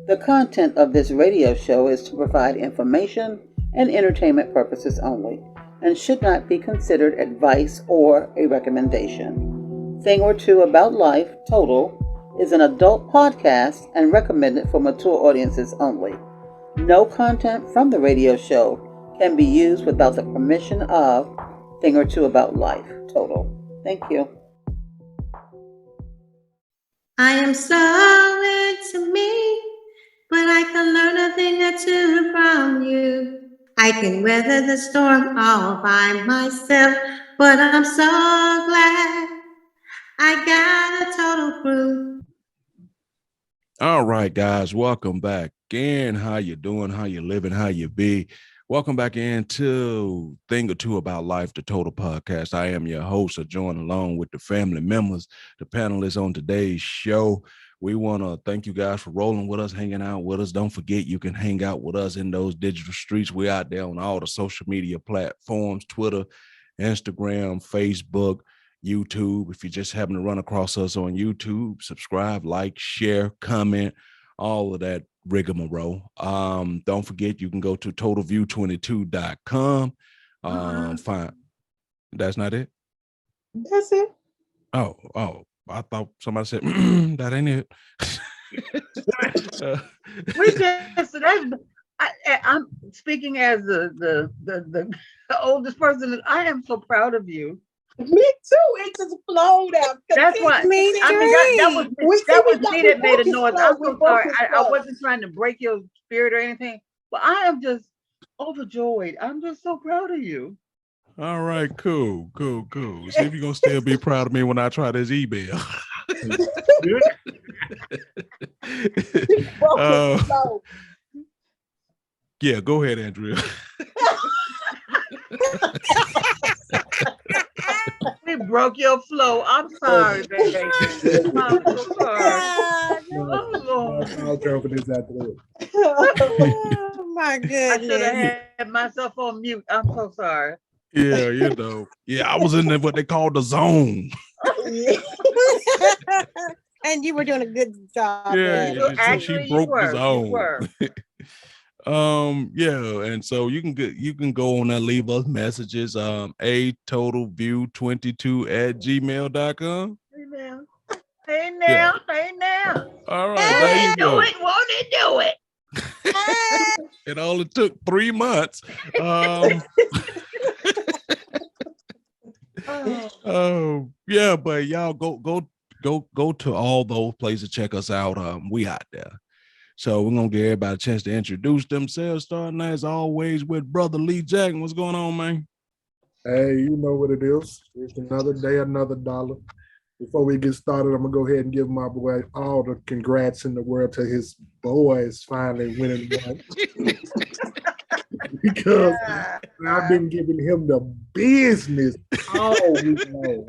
The content of this radio show is to provide information and entertainment purposes only and should not be considered advice or a recommendation. Thing or Two About Life, Total, is an adult podcast and recommended for mature audiences only. No content from the radio show can be used without the permission of Thing or Two About Life, Total. Thank you. I am so into me, but I can learn a thing or two from you. I can weather the storm all by myself, but I'm so glad I got a total crew. All right, guys, welcome back in. How you doing? How you living? How you be? Welcome back into Thing or Two About Life, the Total Podcast. I am your host, joined along with the family members, the panelists on today's show. We want to thank you guys for rolling with us, hanging out with us. Don't forget, you can hang out with us in those digital streets. We're out there on all the social media platforms, Twitter, Instagram, Facebook, YouTube. If you just happen to run across us on YouTube, subscribe, like, share, comment, all of that rigmarole. Don't forget, you can go to totalview22.com. Fine. That's not it? That's it. Oh, I thought somebody said that ain't it. I'm speaking as the oldest person. I am so proud of you. Me too. It just flowed out. That's what. Me too. That was me that made a noise. I'm so sorry. I wasn't trying to break your spirit or anything, but I am just overjoyed. I'm just so proud of you. All right, cool. See if you're gonna still be proud of me when I try this email. Yeah, go ahead, Andrea. We broke your flow. I'm sorry, baby. I'm so sorry. I'll go for this after that. Oh my goodness. I should have had myself on mute. I'm so sorry. Yeah, I was in what they call the zone. And you were doing a good job. Yeah, actually, she broke the zone. And so you can go on there, leave us messages. atotalview22@gmail.com. Hey now. All right, there you go. Won't it do it? It only took 3 months. But y'all go to all those places, check us out. We out there. So we're gonna give everybody a chance to introduce themselves, starting as always with Brother Lee Jackson. What's going on, man? Hey, you know what it is. It's another day, another dollar. Before we get started, I'm gonna go ahead and give my boy all the congrats in the world to his boys finally winning one. Because I've been giving him the business all week long.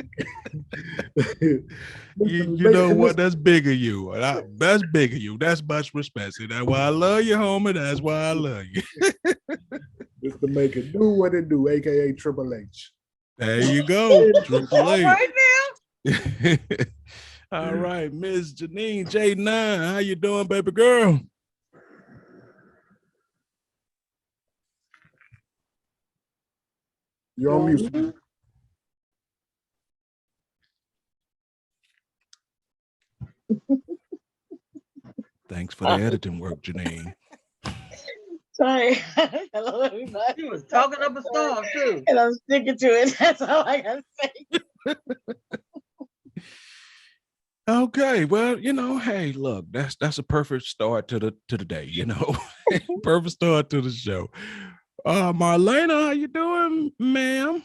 You know what? That's big of you. That's big of you. That's much respect. See, that's why I love you, homie. That's why I love you. Just to make it do what it do, aka Triple H. There you go, Triple H. Right now. All right, Miss Janine J9, how you doing, baby girl? You're on mute. Thanks for the editing work, Janine. Sorry. Hello, everybody. You was talking up a storm, too. And I'm sticking to it. That's all I got to say. Okay, well, hey, look, that's a perfect start to the day, perfect start to the show. Marlena, how you doing, ma'am?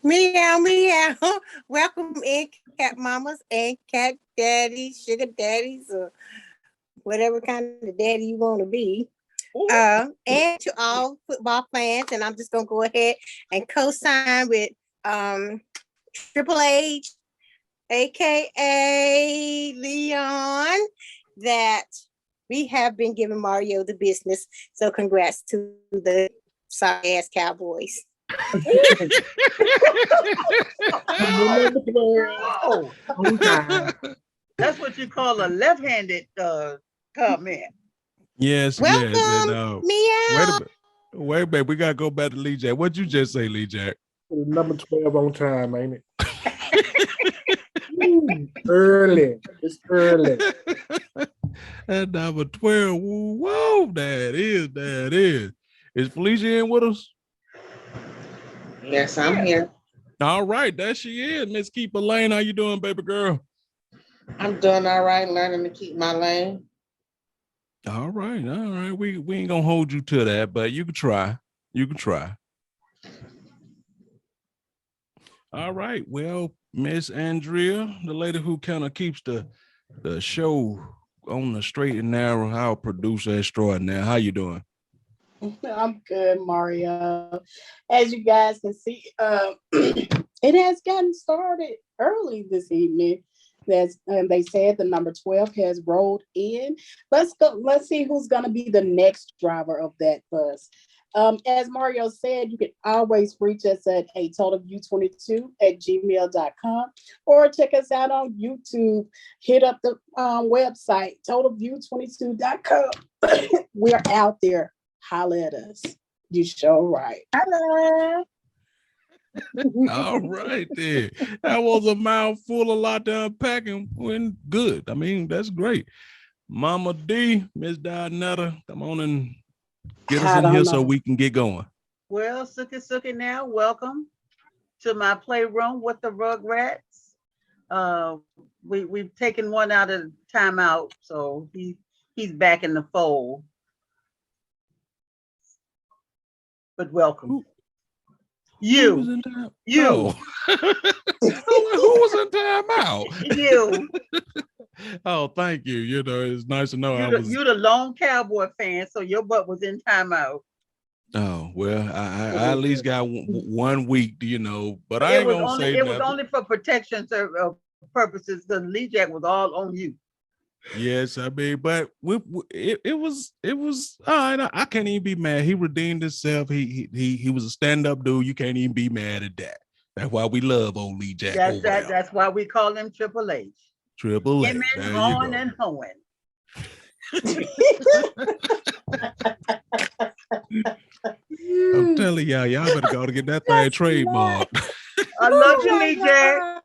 Meow. Welcome in, cat mamas and cat daddies, sugar daddies, or whatever kind of daddy you want to be. And to all football fans, and I'm just gonna go ahead and co-sign with Triple H, aka Leon, that we have been giving Mario the business. So congrats to the sorry ass Cowboys. That's what you call a left-handed comment. Yes, Welcome, yes. And meow. wait a minute. We gotta go back to Lee Jack. What'd you just say, Lee Jack? Number 12 on time, ain't it? Early. It's early. At number 12. Whoa, that is. Is Felicia in with us? Yes, I'm here. All right, there she is. Miss Keeper Lane. How you doing, baby girl? I'm doing all right, learning to keep my lane. All right. We ain't gonna hold you to that, but you can try. All right. Well, Miss Andrea, the lady who kind of keeps the show on the straight and narrow, our producer extraordinaire. How you doing? I'm good, Mario. As you guys can see, it has gotten started early this evening. And they said the number 12 has rolled in. Let's go. Let's see who's going to be the next driver of that bus. As Mario said, you can always reach us at totalview22@gmail.com or check us out on YouTube. Hit up the website, totalview22.com. We're out there. Holla at us. You sure right. Hello. All right, then. That was a mouthful, a lot to unpack, and went good. I mean, that's great. Mama D, Miss Dinetta, come on and get us in here so we can get going. Well, Sookie now, welcome to my playroom with the Rugrats. We've taken one out of timeout, so he's back in the fold. But welcome. Who was in time? You. Who was in timeout? You. Oh, thank you. You know, it's nice to know You're the lone Cowboy fan, so your butt was in timeout. Oh, well, I at least got 1 week, you know, but I ain't gonna say it nothing. was only for protection purposes. The Lee Jack was all on you. Yes, I mean, but it was all right. I can't even be mad. He redeemed himself. He was a stand-up dude. You can't even be mad at that. That's why we love old Lee Jack. That's why we call him Triple H. Triple H. There on and hoeing. I'm telling y'all better go to get that thing trademarked. I love you, Lee Jack.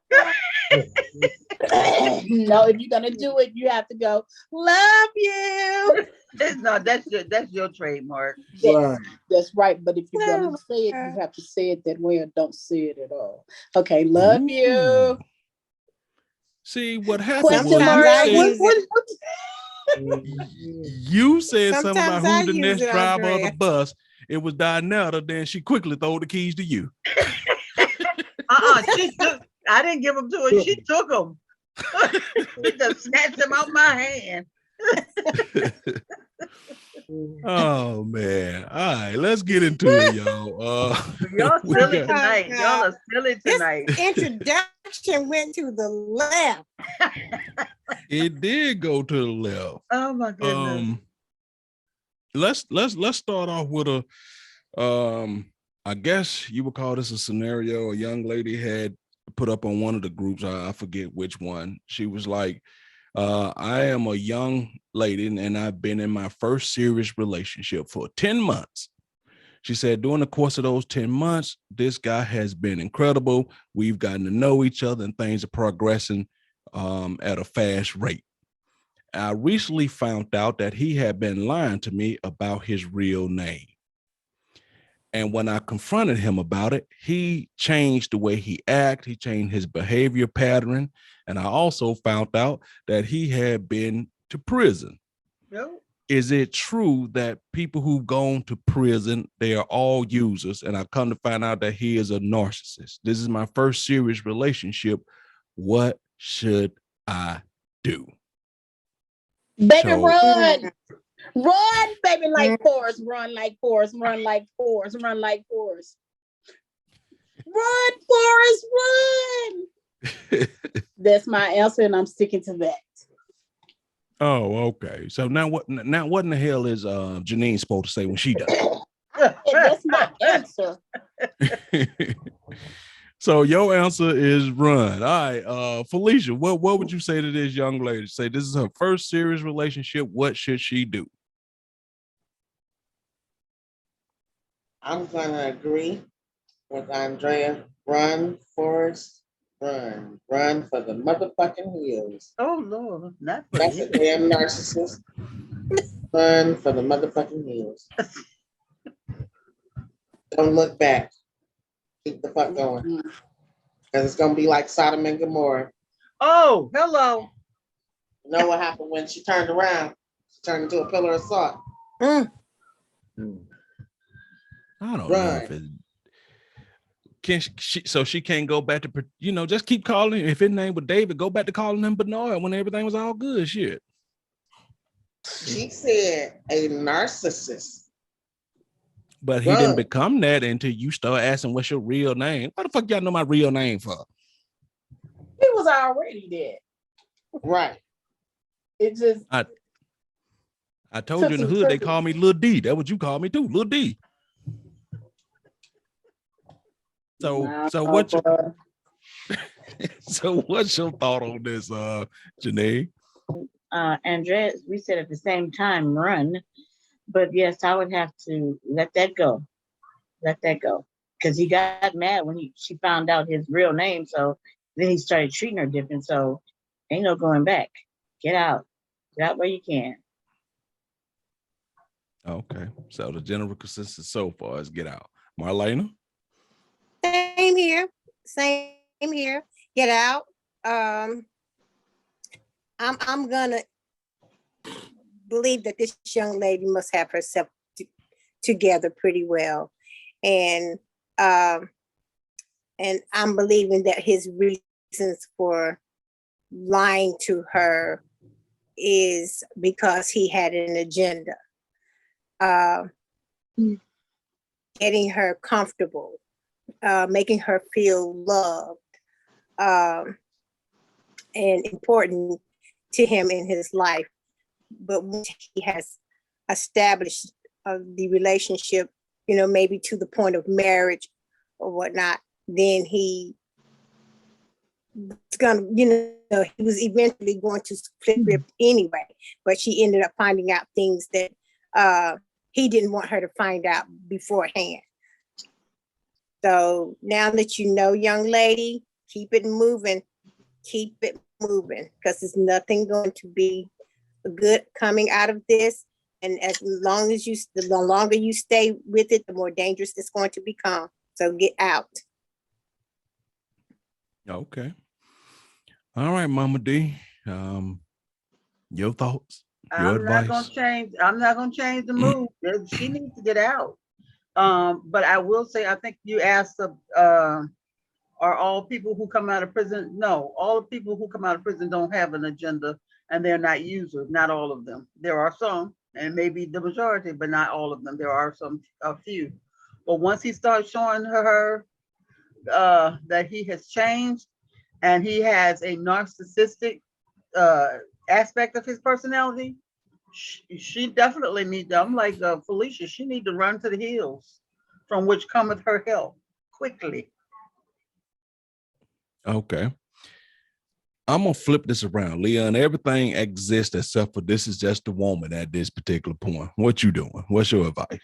No, if you're gonna do it, you have to go. Love you. That's your trademark. That's right. But if you're gonna say it, you have to say it that way, or don't say it at all. Okay, love you. See what happened you said something about who the next driver of the bus. It was Dinetta. Then she quickly threw the keys to you. I didn't give them to her. She took them. She just snatched them out my hand. Oh man! All right, let's get into it, y'all. Y'all silly tonight. Y'all are silly tonight. This introduction went to the left. It did go to the left. Oh my goodness. Let's start off with a I guess you would call this a scenario a young lady had put up on one of the groups. I forget which one. She was like, I am a young lady and I've been in my first serious relationship for 10 months. She said, during the course of those 10 months, this guy has been incredible. We've gotten to know each other and things are progressing at a fast rate. I recently found out that he had been lying to me about his real name. And when I confronted him about it, he changed the way he acted. He changed his behavior pattern. And I also found out that he had been to prison. Yep. Is it true that people who've gone to prison, they are all users? And I come to find out that he is a narcissist. This is my first serious relationship. What should I do? Baby, run. Run, baby, like Forrest. Run like Forrest. Run like Forrest. Run like Forrest. Run, Forrest, run. That's my answer, and I'm sticking to that. Oh, okay. So now what in the hell is Janine supposed to say when she does? That's my answer. So your answer is run. All right, Felicia, what would you say to this young lady? Say this is her first serious relationship. What should she do? I'm gonna agree with Andrea. Run, Forrest, run. Run for the motherfucking hills. Oh Lord, not for That's a you. damn narcissist. Run for the motherfucking hills. Don't look back. Keep the fuck going. Because it's gonna be like Sodom and Gomorrah. Oh, hello. You know what happened when she turned around? She turned into a pillar of salt. I don't know if Run. it can she so she can't go back to, just keep calling. If his name was David, go back to calling him Bernard when everything was all good. Shit. She said a narcissist. But he didn't become that until you start asking what's your real name. What the fuck y'all know my real name for? He was already dead. Right. It just I told you in the hood they call me Lil D. That's what you call me too, Lil D. So what's your thought on this, Janae? Andrea, we said at the same time, run. But yes, I would have to let that go. Let that go. Because he got mad when she found out his real name. So then he started treating her different. So ain't no going back. Get out. Get out where you can. Okay. So the general consensus so far is get out. Marlena? Same here. Same here. Get out. I'm gonna believe that this young lady must have herself together pretty well, and I'm believing that his reasons for lying to her is because he had an agenda, getting her comfortable, making her feel loved, and important to him in his life. But once he has established the relationship, maybe to the point of marriage or whatnot, then he was eventually going to flip anyway. But she ended up finding out things that he didn't want her to find out beforehand. So now that you know, young lady, keep it moving, because there's nothing going to be good coming out of this. And the longer you stay with it, the more dangerous it's going to become. So get out. Okay. All right, Mama D. Your thoughts? Your advice? I'm not gonna change the mood. She needs to get out. But I will say, I think you asked are all people who come out of prison? No, all the people who come out of prison don't have an agenda, and they're not users. Not all of them. There are some, and maybe the majority, but not all of them. There are a few. But once he starts showing her that he has changed, and he has a narcissistic aspect of his personality, she definitely needs. I'm like Felicia. She needs to run to the hills, from which cometh her help quickly. Okay. I'm gonna flip this around, Leon. Everything exists except for this is just the woman at this particular point. What you doing? What's your advice?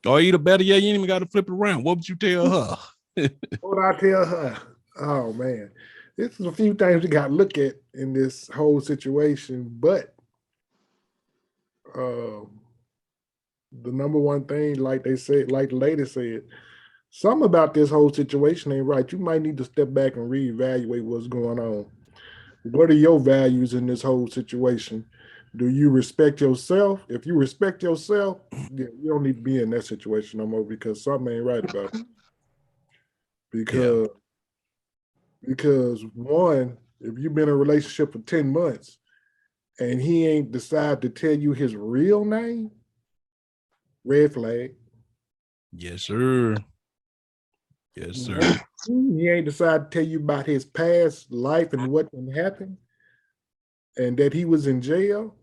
Or either better yet, you ain't even got to flip it around. What would you tell her? What would I tell her? Oh man, this is a few things we got to look at in this whole situation, but the number one thing, like they said, like the lady said, something about this whole situation ain't right. You might need to step back and reevaluate what's going on. What are your values in this whole situation? Do you respect yourself? If you respect yourself, you don't need to be in that situation no more, because something ain't right about it. Because one, if you've been in a relationship for 10 months and he ain't decided to tell you his real name, red flag. Yes, sir. Yes, sir. He ain't decided to tell you about his past life and what can happen, and that he was in jail,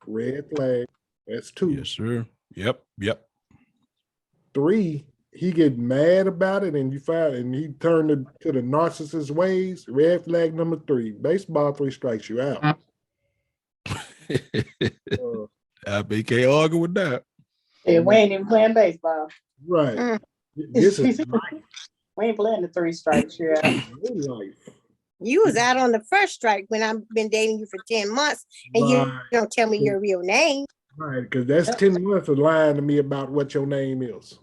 red flag. That's 2. Yes, sir. Yep. 3, he get mad about it, and he turned to the narcissist ways. Red flag number 3: baseball 3 strikes you out. I can't argue with that. Yeah, we ain't even playing baseball. Right. This is life. We ain't playing the 3 strikes. Yeah. Life. You was out on the first strike when I've been dating you for 10 months and you Right. don't tell me your real name. Right, because that's 10 months of lying to me about what your name is.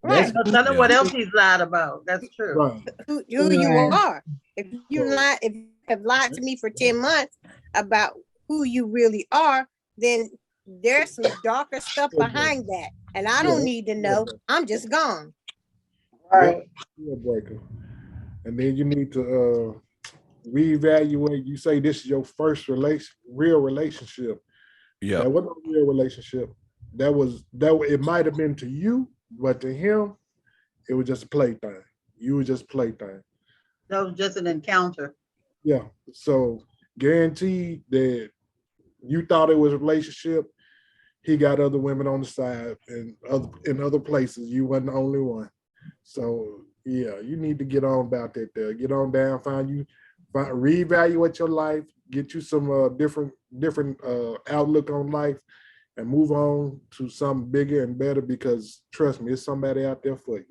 Right. So tell him what else he's lied about. That's true. Right. Who you are. If you have lied to me for 10 months about who you really are, then there's some darker stuff behind that. And I don't need to know. I'm just gone. Right. Deal breaker. And then you need to reevaluate. You say this is your first real relationship. Yeah. That wasn't a real relationship. That it might have been to you, but to him, it was just a plaything. You were just plaything. That was just an encounter. Yeah. So guaranteed that you thought it was a relationship. He got other women on the side and in other places. You wasn't the only one. So yeah, you need to get on about that there. Get on down, reevaluate your life, get you some different outlook on life, and move on to something bigger and better, because trust me, it's somebody out there for you.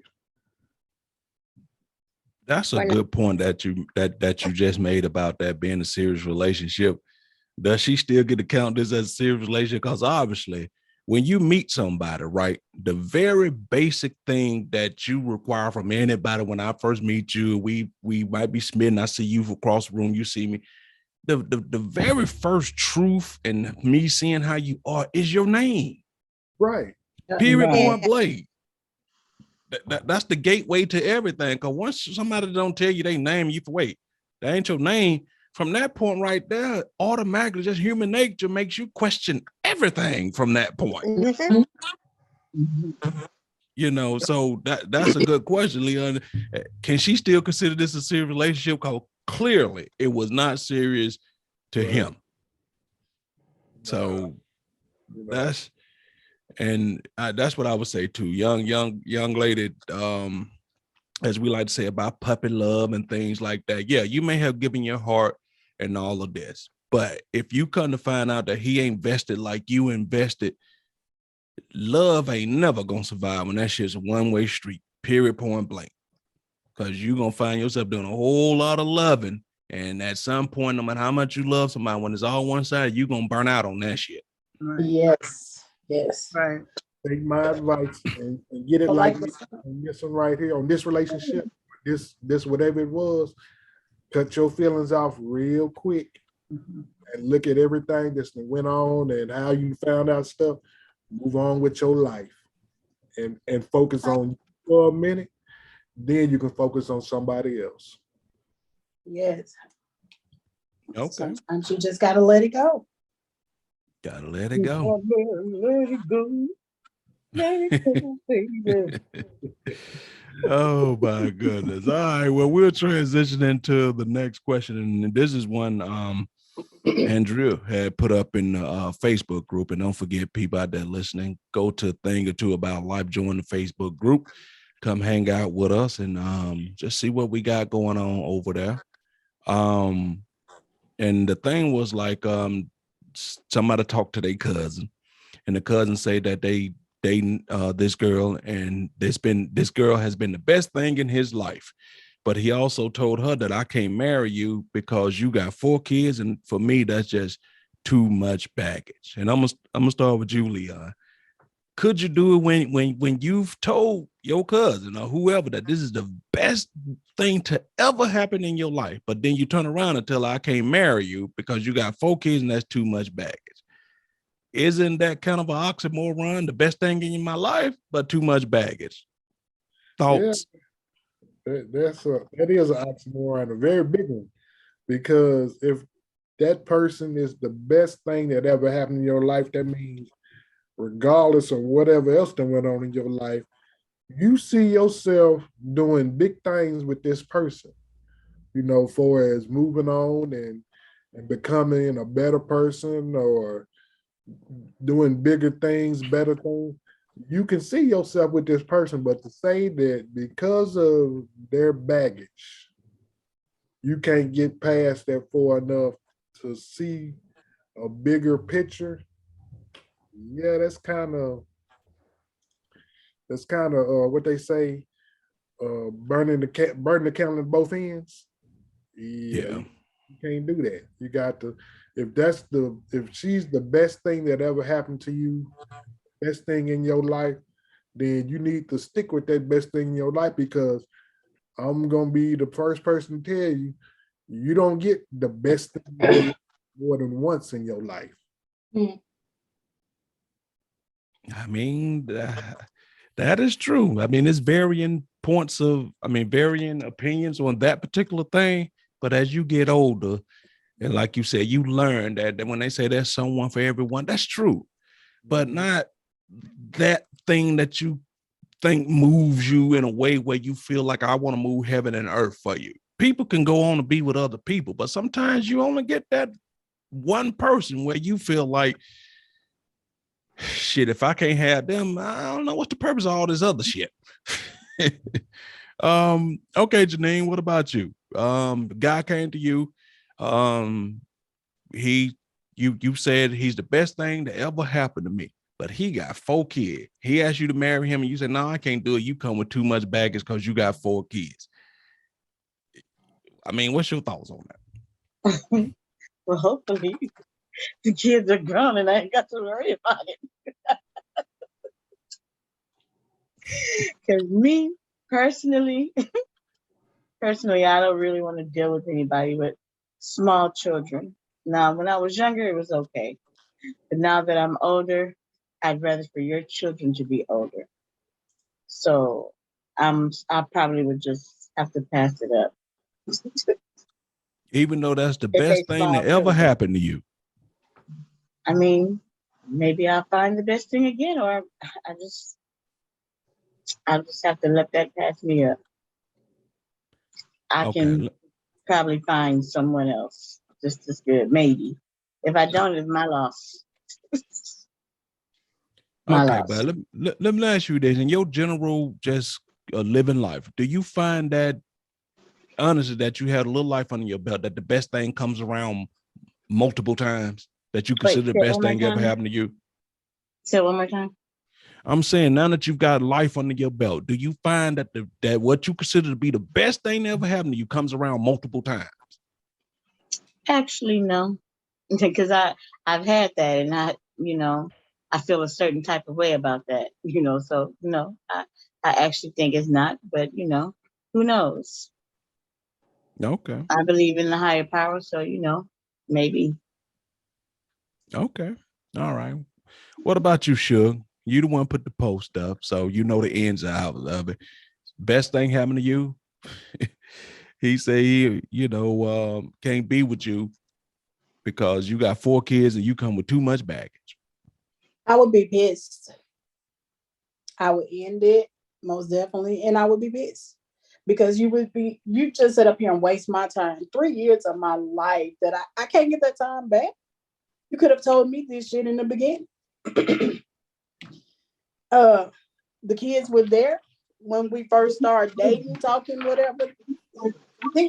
That's a good point that you just made about that being a serious relationship. Does she still get to count this as a serious relationship? Because obviously, when you meet somebody, right, the very basic thing that you require from anybody when I first meet you, we might be smitten. I see you across the room, you see me. The very first truth in me seeing how you are is your name. Right. Period, point blank. That's the gateway to everything. Because once somebody don't tell you their name, you wait, that ain't your name. From that point right there, automatically just human nature makes you question everything from that point. You know, so that's a good question, Leon. Can she still consider this a serious relationship? Because clearly it was not serious to him. So that's what I would say too. Young lady, as we like to say about puppy love and things like that. Yeah, you may have given your heart and all of this, but if you come to find out that he ain't invested like you invested, love ain't never gonna survive when that shit's a one-way street, period, point blank. Because you're gonna find yourself doing a whole lot of loving, and at some point, no matter how much you love somebody, when it's all one side, you're gonna burn out on that shit. Right. Yes. Right. Take my advice and get it like me on this one right here, on this relationship, this whatever it was. Cut your feelings off real quick and look at everything that's went on and how you found out stuff. Move on with your life and focus on you for a minute. Then you can focus on somebody else. Yes. Okay. Sometimes you just gotta let it go. Gotta let it go. Let it go. Let it go, baby. Oh my goodness. All right. Well, we'll transition into the next question. And this is one Andrew had put up in the Facebook group. And don't forget, people out there listening, go to Thing or Two About Life, join the Facebook group, come hang out with us and just see what we got going on over there. And the thing was like somebody talked to their cousin, and the cousin say that they this girl, and this girl has been the best thing in his life. But he also told her that I can't marry you because you got 4 kids, and for me that's just too much baggage. And I'm gonna start with you, Leon. Could you do it when you've told your cousin or whoever that this is the best thing to ever happen in your life, but then you turn around and tell her I can't marry you because you got 4 kids and that's too much baggage? Isn't that kind of an oxymoron? The best thing in my life, but too much baggage. Thoughts? Yeah, that is an oxymoron, a very big one. Because if that person is the best thing that ever happened in your life, that means regardless of whatever else that went on in your life, you see yourself doing big things with this person, for as moving on and becoming a better person or doing bigger things, better things. you can see yourself with this person, but to say that because of their baggage, you can't get past that far enough to see a bigger picture. Yeah, that's kind of what they say, burning the candle at both ends. Yeah, Yeah. you can't do that. You got to, if she's the best thing that ever happened to you, best thing in your life, then you need to stick with that best thing in your life, because I'm gonna be the first person to tell you, you don't get the best thing in your life more than once in your life. I mean, that is true. I mean, there's varying varying opinions on that particular thing. But as you get older, and like you said, you learn that when they say there's someone for everyone, that's true. But not that thing that you think moves you in a way where you feel like I want to move heaven and earth for you. People can go on to be with other people, but sometimes you only get that one person where you feel like, shit, if I can't have them, I don't know what's the purpose of all this other shit. Okay, Janine, what about you? The guy came to you. You said he's the best thing that ever happened to me, but he got 4 kids. He asked you to marry him, and you said, no, I can't do it. You come with too much baggage because you got 4 kids. I mean, what's your thoughts on that? Well, hopefully the kids are grown and I ain't got to worry about it. Because me personally, I don't really want to deal with anybody with small children. Now, when I was younger, it was okay. But now that I'm older, I'd rather for your children to be older. So I probably would just have to pass it up. Even though that's the If they best thing small that ever children. happened to you. I mean, maybe I'll find the best thing again, or I'll just have to let that pass me up. I can probably find someone else just as good, maybe. If I don't, it's my loss. My Okay, loss. but let me ask you this. In your general just living life, do you find that, honestly, that you had a little life under your belt, that the best thing comes around multiple times, that you consider the best thing ever happened to you? Say it one more time. I'm saying, now that you've got life under your belt, do you find that that what you consider to be the best thing that ever happened to you comes around multiple times? Actually, no, because I've had that, and I feel a certain type of way about that. So no, I actually think it's not. But who knows? Okay. I believe in the higher power, so maybe. Okay. All right. What about you, Suge? You the one put the post up, so you know the ins and outs of it. Best thing happened to you? He say he, can't be with you because you got 4 kids and you come with too much baggage. I would be pissed. I would end it most definitely, and I would be pissed because you just sit up here and waste my time. 3 years of my life that I can't get that time back. You could have told me this shit in the beginning. The kids were there when we first started dating, talking, whatever. A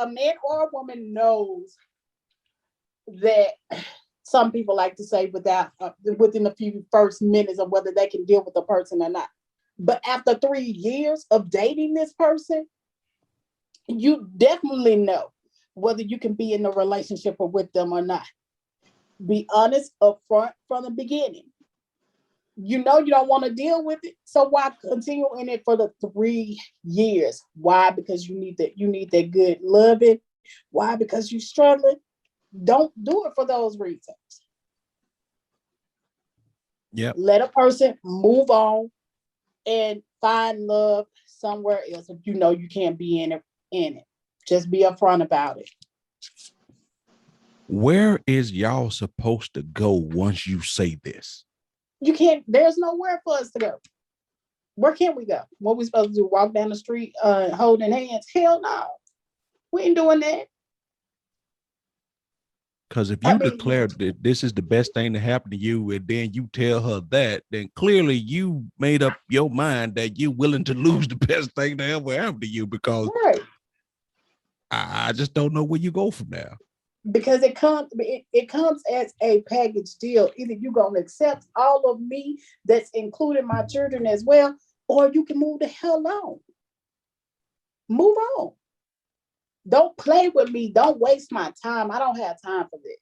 man or a woman knows that some people like to say within a few first minutes of whether they can deal with the person or not. But after 3 years of dating this person, you definitely know whether you can be in a relationship or with them or not. Be honest up front from the beginning. You know you don't want to deal with it, so why continue in it for the 3 years? Why? Because you need that good loving. Why? Because you're struggling. Don't do it for those reasons. Yeah. Let a person move on and find love somewhere else if you know you can't be in it. Just be upfront about it. Where is y'all supposed to go once you say this? You can't, there's nowhere for us to go. Where can we go? What we supposed to do? Walk down the street holding hands? Hell no. We ain't doing that. Because if you declare that this is the best thing to happen to you, and then you tell her that, then clearly you made up your mind that you're willing to lose the best thing to ever happen to you, because Right. I just don't know where you go from there. Because it comes as a package deal. Either you're gonna accept all of me, that's including my children as well, or you can move the hell on. Move on. Don't play with me. Don't waste my time. I don't have time for this.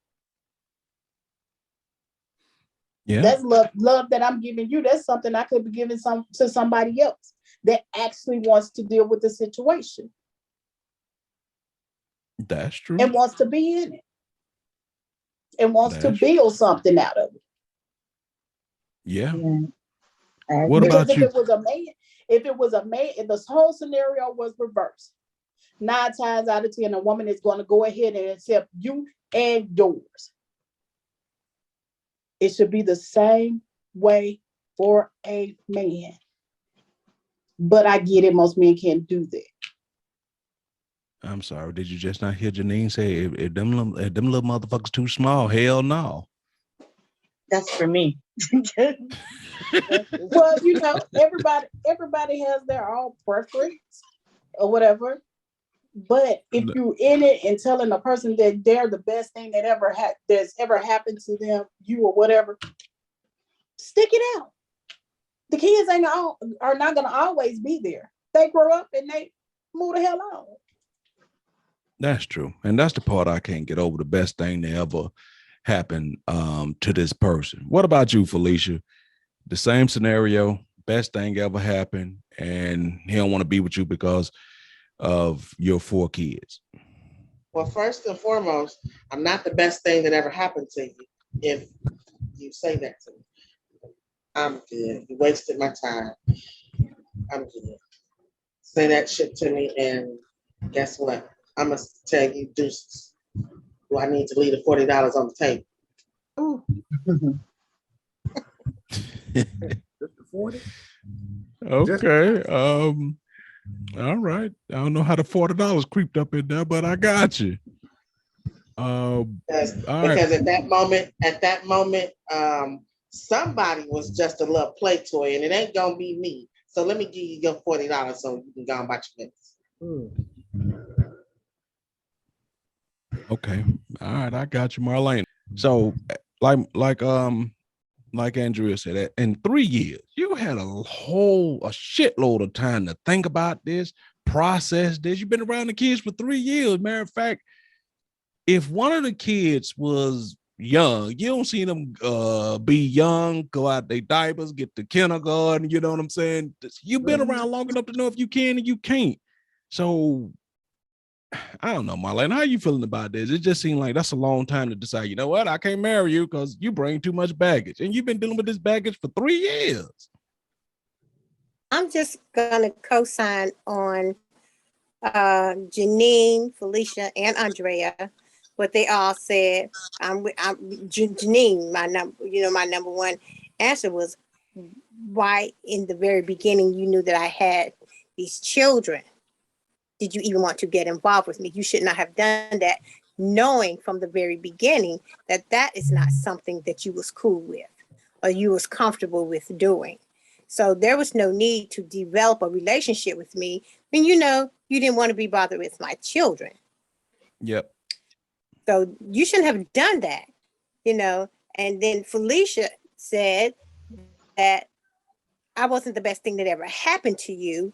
Yeah. That's love that I'm giving you. That's something I could be giving to somebody else that actually wants to deal with the situation. That's true. And wants to be in it. And wants to build something out of it. Yeah. What about if you? If it was a man, if the whole scenario was reversed, 9 times out of 10, a woman is going to go ahead and accept you and yours. It should be the same way for a man. But I get it, most men can't do that. I'm sorry, did you just not hear Janine say if them little motherfuckers too small? Hell no. That's for me. Well, everybody has their own preference or whatever. But if you're in it and telling a person that they're the best thing that that's ever happened to them, you or whatever, stick it out. The kids are not gonna always be there. They grow up and they move the hell on. That's true. And that's the part I can't get over. The best thing that ever happened to this person. What about you, Felicia? The same scenario, best thing ever happened, and he don't want to be with you because of your 4 kids. Well, first and foremost, I'm not the best thing that ever happened to you if you say that to me. I'm good. You wasted my time. I'm good. Say that shit to me, and guess what? I'm going to tell you deuces. Do I need to leave the $40 on the table? Ooh. Just the 40? Okay. All right. I don't know how the $40 creeped up in there, but I got you. Because at that moment, somebody was just a little play toy, and it ain't gonna be me. So let me give you your $40 so you can go and buy your minutes. Okay. All right. I got you, Marlene. So like Andrea said, in 3 years, you had a shitload of time to think about this, process this. You've been around the kids for 3 years. Matter of fact, if one of the kids was young, you don't see them be young, go out their diapers, get to kindergarten, you know what I'm saying? You've been around long enough to know if you can and you can't. So I don't know, Marlene, how are you feeling about this? It just seemed like that's a long time to decide, you know what, I can't marry you because you bring too much baggage. And you've been dealing with this baggage for 3 years. I'm just going to co-sign on Janine, Felicia, and Andrea, what they all said. Janine, my number one answer was, why in the very beginning you knew that I had these children? Did you even want to get involved with me? You should not have done that, knowing from the very beginning that that is not something that you was cool with or you was comfortable with doing. So there was no need to develop a relationship with me when you didn't want to be bothered with my children. Yep. So you shouldn't have done that, And then Felicia said that I wasn't the best thing that ever happened to you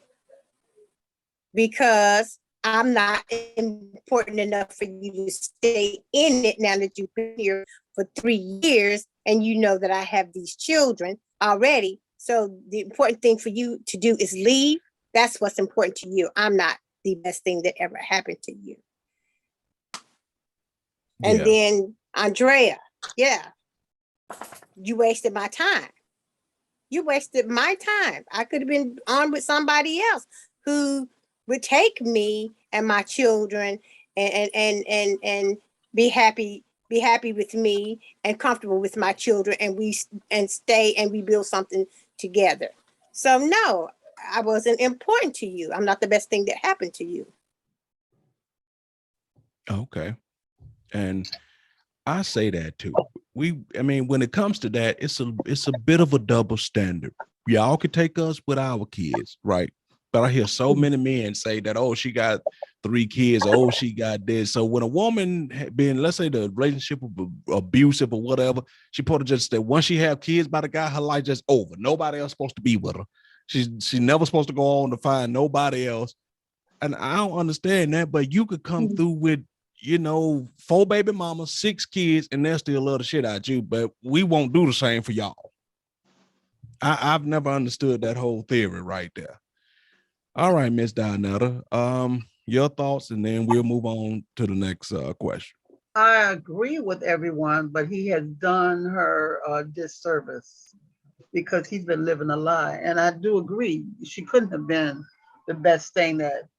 because I'm not important enough for you to stay in it now that you've been here for 3 years and you know that I have these children already. So the important thing for you to do is leave. That's what's important to you. I'm not the best thing that ever happened to you. And then Andrea, you wasted my time. You wasted my time. I could have been on with somebody else who would take me and my children and be happy with me and comfortable with my children, and stay and we build something together. So no, I wasn't important to you. I'm not the best thing that happened to you. Okay. And I say that too. I mean, when it comes to that, it's a bit of a double standard. Y'all could take us with our kids, right? But I hear so many men say that, oh, she got 3 kids, oh, she got this. So when a woman been, let's say the relationship abusive or whatever, she probably just that once she have kids by the guy, her life just over. Nobody else supposed to be with her. She's never supposed to go on to find nobody else. And I don't understand that, but you could come through with, 4 baby mamas, 6 kids, and they'll still love the shit out you, but we won't do the same for y'all. I've never understood that whole theory right there. All right, Miss Donetta, your thoughts, and then we'll move on to the next question. I agree with everyone, but he has done her a disservice because he's been living a lie. And I do agree, she couldn't have been the best thing that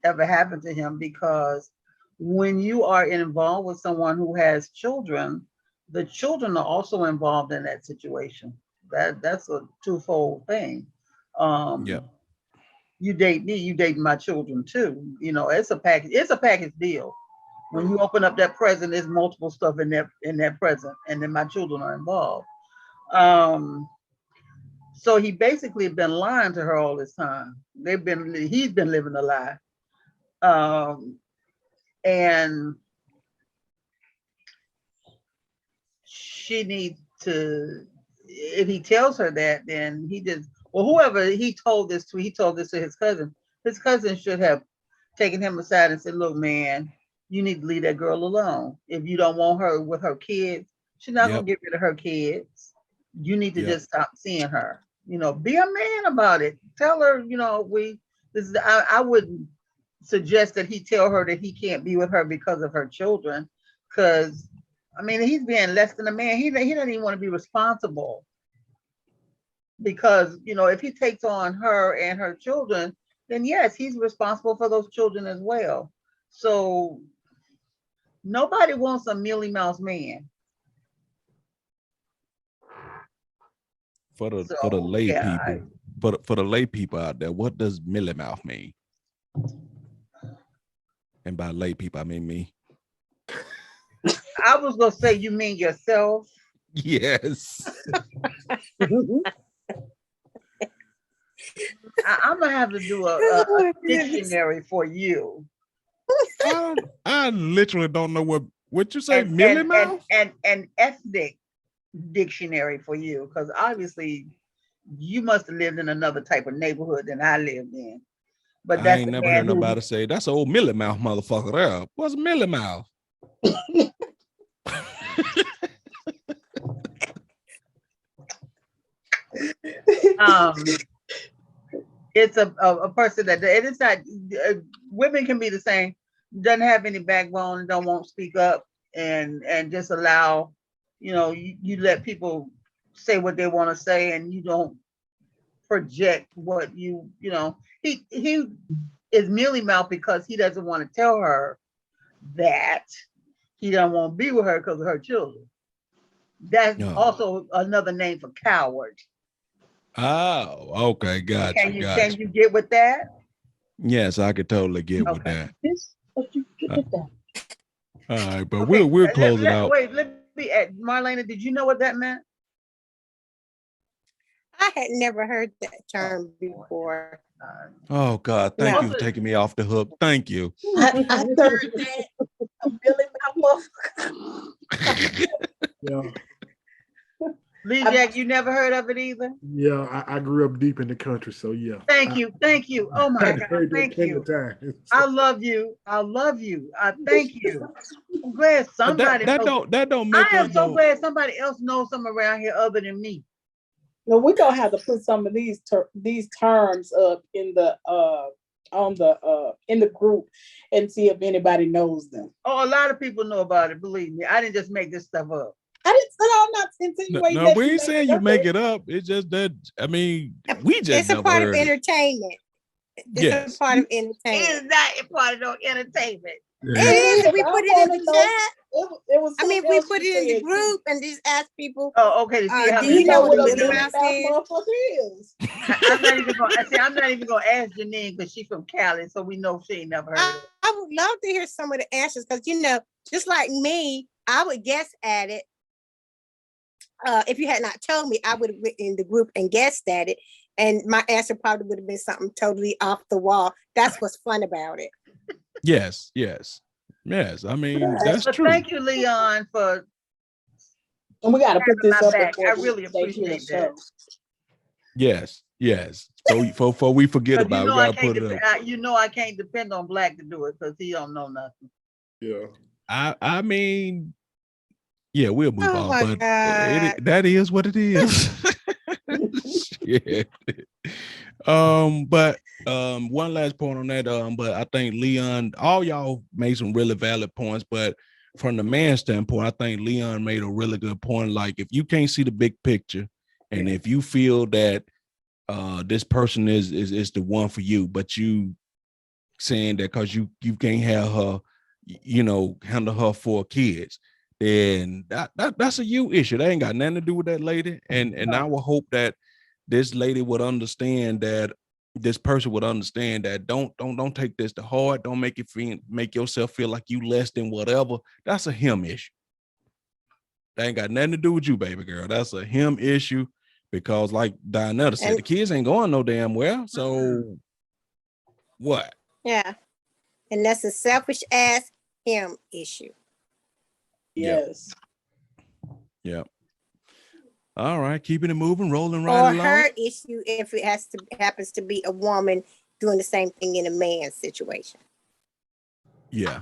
ever happened to him, because when you are involved with someone who has children, the children are also involved in that situation. That's a twofold thing. Yeah. You date me, you date my children too. It's a package deal. When you open up that present, there's multiple stuff in that present, and then my children are involved. So he basically been lying to her all this time. He's been living a lie. And she needs to, if he tells her that, then whoever he told this to his cousin. His cousin should have taken him aside and said, look, man, you need to leave that girl alone. If you don't want her with her kids, she's not gonna get rid of her kids. You need to just stop seeing her. Be a man about it. Tell her, I wouldn't suggest that he tell her that he can't be with her because of her children. Because, I mean, he's being less than a man. He doesn't even want to be responsible. Because, if he takes on her and her children, then yes, he's responsible for those children as well. So nobody wants a mealy mouse man. For the lay people, for the lay people out there, what does mealy mouth mean? And by lay people, I mean me. I was gonna say, you mean yourself? Yes. I'm gonna have to do a dictionary for you. I literally don't know what you say. Mealy mouth? And an ethnic dictionary for you, because obviously you must have lived in another type of neighborhood than I lived in. But I ain't never heard nobody say that's an old mealy mouth motherfucker there. What's mealy mouth? It's a person that, and it's not, women can be the same, doesn't have any backbone, don't want to speak up, and just allow, you let people say what they want to say, and you don't project what he is mealy mouth because he doesn't want to tell her that he doesn't want to be with her because of her children. That's also another name for coward. Oh, okay, gotcha. Can you get with that? Yes, I could totally get with that. All right, but okay, we'll close it out. Wait, let me add, Marlena, did you know what that meant? I had never heard that term before. Oh God, thank you for taking me off the hook. Thank you. I heard that. Yeah. Lee Jack, you never heard of it either? Yeah, I grew up deep in the country, so yeah. Thank you. Oh my God, thank you. I love you. I thank you. I'm glad somebody knows. That don't make. I am so glad somebody else knows something around here other than me. No, we're gonna have to put some of these terms up in the in the group and see if anybody knows them. Oh, a lot of people know about it. Believe me, I didn't just make this stuff up. I didn't say I'm not insinuating. No, we ain't saying you make it up. It's just that, I mean, we just it's a part of entertainment. It's a part of entertainment. It's not a part of no entertainment. Yeah. It is. We put it in the chat. It was. I mean, we put it in the group and just ask people. Oh, okay. Do you know what a mealy mouse is? I'm not even gonna ask Janine because she's from Cali, so we know she ain't never heard of it. I would love to hear some of the answers because just like me, I would guess at it. If you had not told me, I would have went in the group and guessed at it. And my answer probably would have been something totally off the wall. That's what's fun about it. Yes. I mean, that's But true. thank you, Leon, for And we got to put having this my up back. before I really they hear the appreciate that. show. Yes. Before we forget Because about it, we gotta put it up. I can't depend on Black to do it because he don't know nothing. Yeah. I mean, yeah, we'll move Oh on, my but God. that is what it is. Yeah. But one last point on that. But I think Leon, all y'all made some really valid points, but from the man standpoint, I think Leon made a really good point. Like, if you can't see the big picture, and if you feel that this person is the one for you, but you saying that because you can't have her, handle her 4 kids, then that's a you issue. That ain't got nothing to do with that lady. And I will hope that this lady would understand that, this person would understand that don't take this to heart. Don't make yourself feel like you less than whatever. That's a him issue. That ain't got nothing to do with you, baby girl. That's a him issue, because like Dianetta said, the kids ain't going no damn well. So what? Yeah. And that's a selfish ass him issue. Yes. Yep. All right, keeping it moving, rolling right Or along. her issue if it happens to be a woman doing the same thing in a man's situation. Yeah.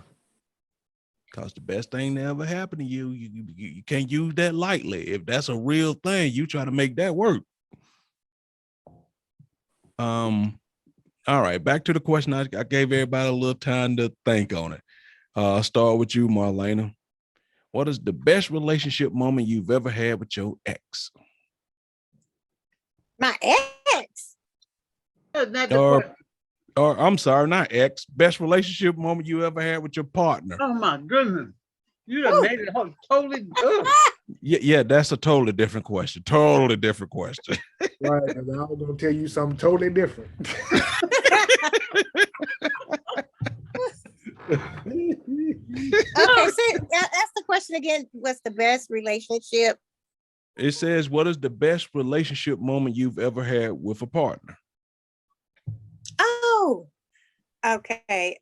Because the best thing that ever happened to you, you can't use that lightly. If that's a real thing, you try to make that work. All right, back to the question. I gave everybody a little time to think on it. I'll start with you, Marlena. What is the best relationship moment you've ever had with your ex? My ex. Or I'm sorry, not ex. Best relationship moment you ever had with your partner. Oh my goodness. You done made it totally good. Yeah, that's a totally different question. Totally different question. Right, because I was gonna tell you something totally different. Okay, so ask the question again. What's the best relationship? It says, what is the best relationship moment you've ever had with a partner? Oh, okay.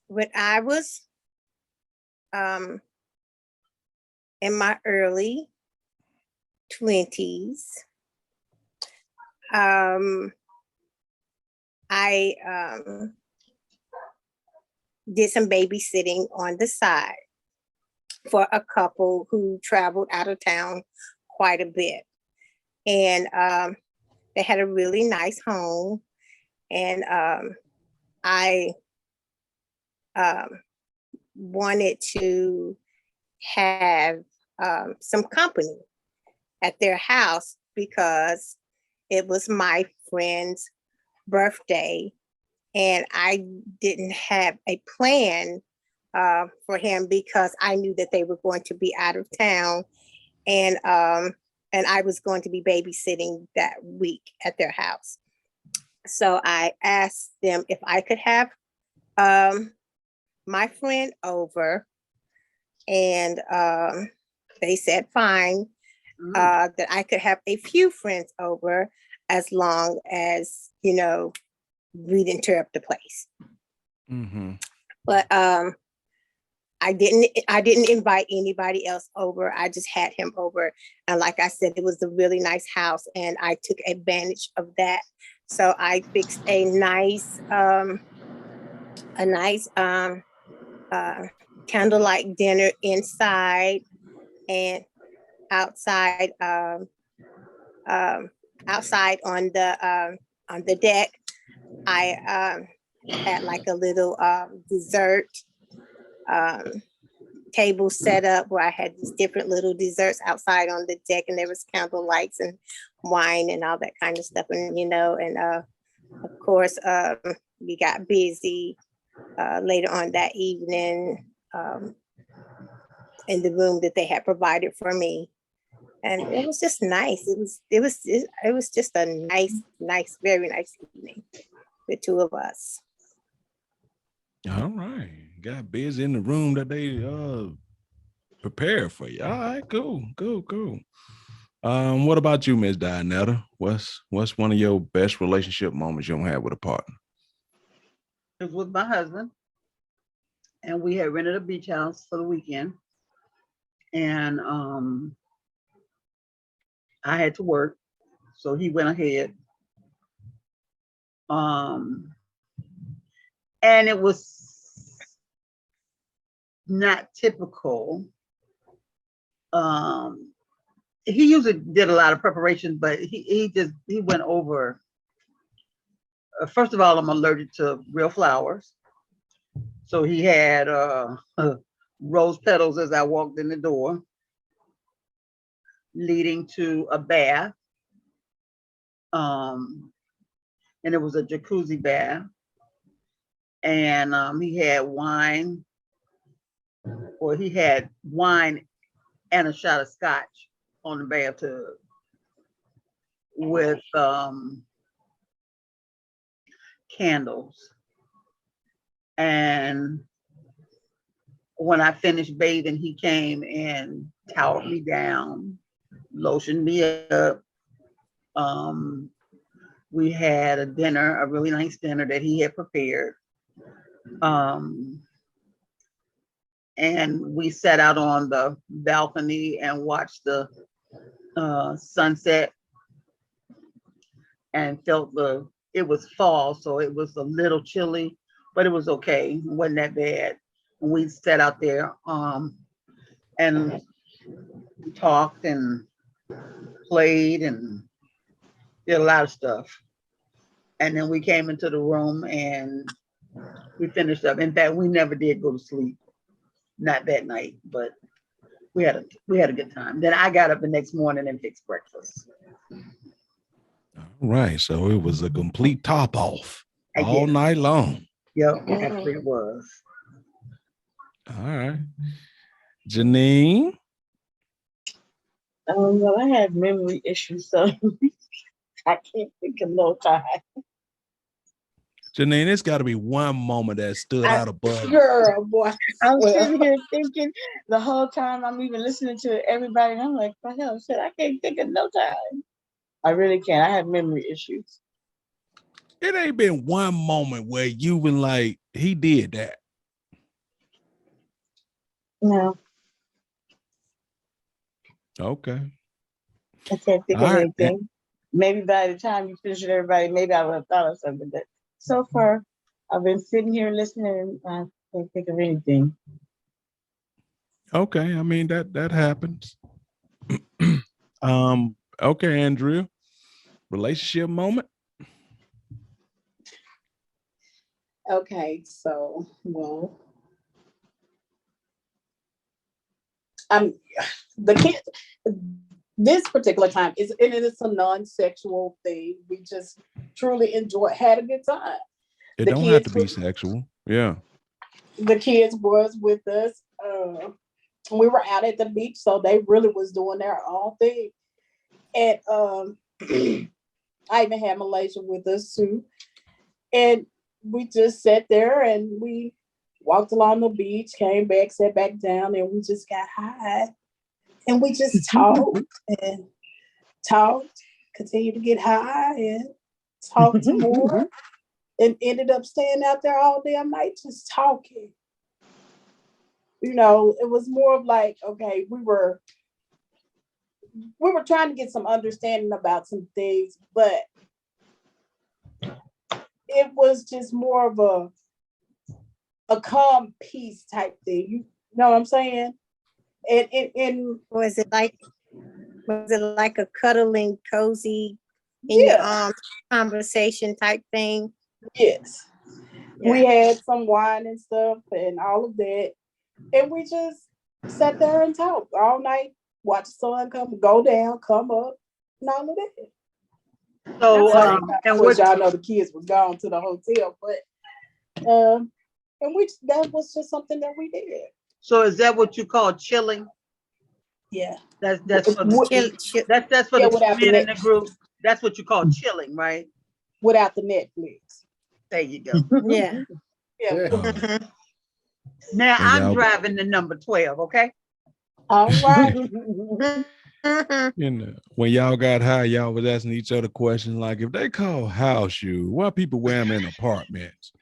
When I was in my early 20s, I did some babysitting on the side for a couple who traveled out of town quite a bit. And they had a really nice home. And I wanted to have some company at their house because it was my friend's birthday. And I didn't have a plan for him because I knew that they were going to be out of town, and I was going to be babysitting that week at their house. So I asked them if I could have my friend over, and they said fine, that I could have a few friends over as long as, we didn't tear up the place. Mm-hmm. But I didn't invite anybody else over. I just had him over. And like I said, it was a really nice house and I took advantage of that. So I fixed a nice candlelight dinner inside, and outside outside on the deck. I had like a little dessert table set up where I had these different little desserts outside on the deck, and there was candle lights and wine and all that kind of stuff. And of course we got busy later on that evening in the room that they had provided for me, and it was just nice. It was just a nice, very nice evening, the two of us. All right. Got busy in the room that they Prepared for you. All right, cool. What about you, Miss Dianetta? What's one of your best relationship moments you don't have with a partner? It was with my husband, and we had rented a beach house for the weekend, and I had to work, so he went ahead. And it was not typical. He usually did a lot of preparation, but he went over. First of all, I'm allergic to real flowers, so he had rose petals as I walked in the door, leading to a bath. And it was a jacuzzi bath, and he had wine, or he had wine and a shot of scotch on the bathtub with candles. And when I finished bathing, he came and toweled me down, lotioned me up. We had a dinner, a really nice dinner that he had prepared. And we sat out on the balcony and watched the sunset, and felt it was fall, so it was a little chilly, but it was okay. It wasn't that bad. And we sat out there and talked and played and did a lot of stuff. And then we came into the room and we finished up. In fact, we never did go to sleep, not that night, but we had a good time. Then I got up the next morning and fixed breakfast. All right, so it was a complete top off all night long. Yep, actually it was. All right, Janine. Well, I have memory issues, so I can't think of no time. Janine, there's got to be one moment that stood out above. Girl, boy. I'm sitting here thinking the whole time I'm even listening to everybody, and I'm like, for hell, shit, I can't think of no time. I really can't. I have memory issues. It ain't been one moment where you been like, he did that. No. Okay. I can't think All of right. anything. Maybe by the time you finish with everybody, maybe I would have thought of something. But so far, I've been sitting here listening, and I can't think of anything. Okay, I mean that happens. Okay, Andrea. Relationship moment. Okay, so the kid. This particular time it's a non-sexual thing. We just truly had a good time. It don't have to be sexual. Yeah. The kids was with us. We were out at the beach, so they really was doing their own thing. And I even had Malaysia with us too. And we just sat there and we walked along the beach, came back, sat back down, and we just got high. And we just talked, continued to get high and talked some more, and ended up staying out there all damn night just talking. You know, it was more of like, okay, we were trying to get some understanding about some things, but it was just more of a calm peace type thing. You know what I'm saying? And was it like a cuddling, cozy, in your arms conversation type thing? Yes. Yeah. We had some wine and stuff and all of that. And we just sat there and talked all night, watch the sun go down, come up, and all of that. So, of course, y'all know the kids was gone to the hotel, but and that was just something that we did. So is that what you call chilling? Yeah. That's for the that's for the men in the group. That's what you call chilling, right? Without the Netflix. There you go. Yeah. Now I'm driving the number 12, okay? All right. You know, when y'all got high, y'all was asking each other questions like, if they call house shoes, why people wear them in apartments?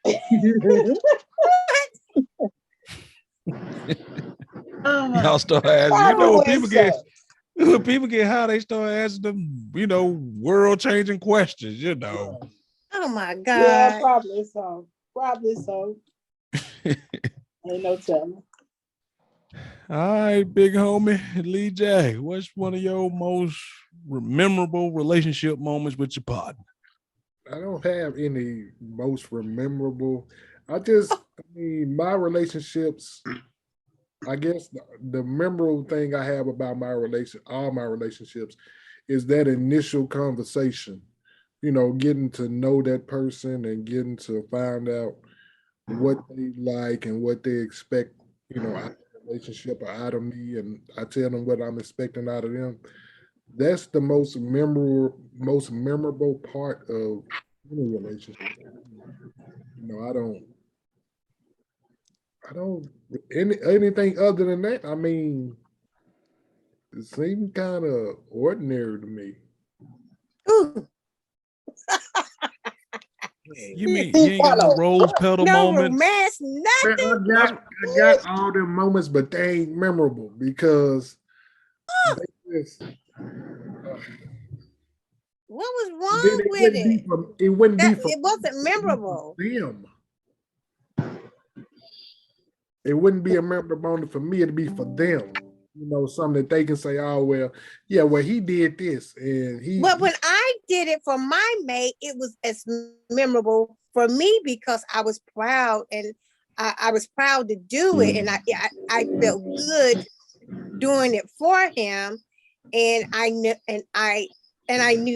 Oh my Y'all start asking, Probably people so. when people get high, they start asking them, world-changing questions, Oh my Yeah, God. probably so. Probably so. Ain't no telling. All right, big homie, Lee J, what's one of your most memorable relationship moments with your partner? I don't have any most memorable. My relationships. I guess the memorable thing I have about all my relationships, is that initial conversation. Getting to know that person and getting to find out what they like and what they expect. Out of the relationship or out of me, and I tell them what I'm expecting out of them. That's the most memorable part of any relationship. I don't anything other than that. I mean, it seems kind of ordinary to me. Ooh, You mean you ain't got no rose petal no moments? romance, But nothing. I got all them moments, but they ain't memorable because they just, What was then wrong with it? it wouldn't be That for it wasn't memorable. them. It wouldn't be a memorable moment for me. It'd be for them. Something that they can say, "Oh well, yeah, well he did this, and But when I did it for my mate, it was as memorable for me because I was proud and I was proud to do it, and I felt good doing it for him, and I knew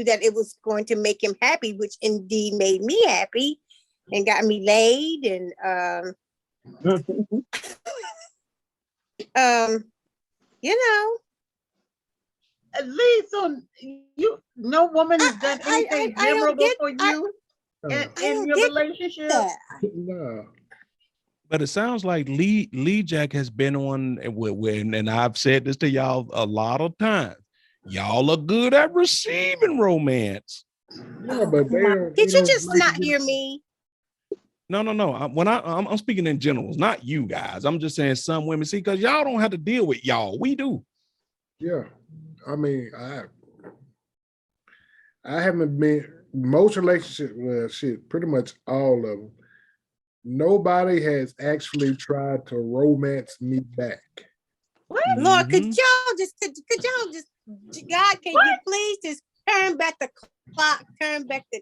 that it was going to make him happy, which indeed made me happy, and got me laid, and you know. At least no woman has done anything I don't memorable get for you I in your relationship. that. nah. But it sounds like Lee Jack has been on and I've said this to y'all a lot of times. Y'all are good at receiving romance. Yeah, but they don't. Did They you don't just like not to get- hear me? No. I'm speaking in generals, not you guys. I'm just saying some women, see, because y'all don't have to deal with y'all. We do. Yeah, I mean, I haven't been most relationships. Well, shit, pretty much all of them. Nobody has actually tried to romance me back. What? Lord, could Mhm. y'all just, God, can you please just turn back the clock, turn back the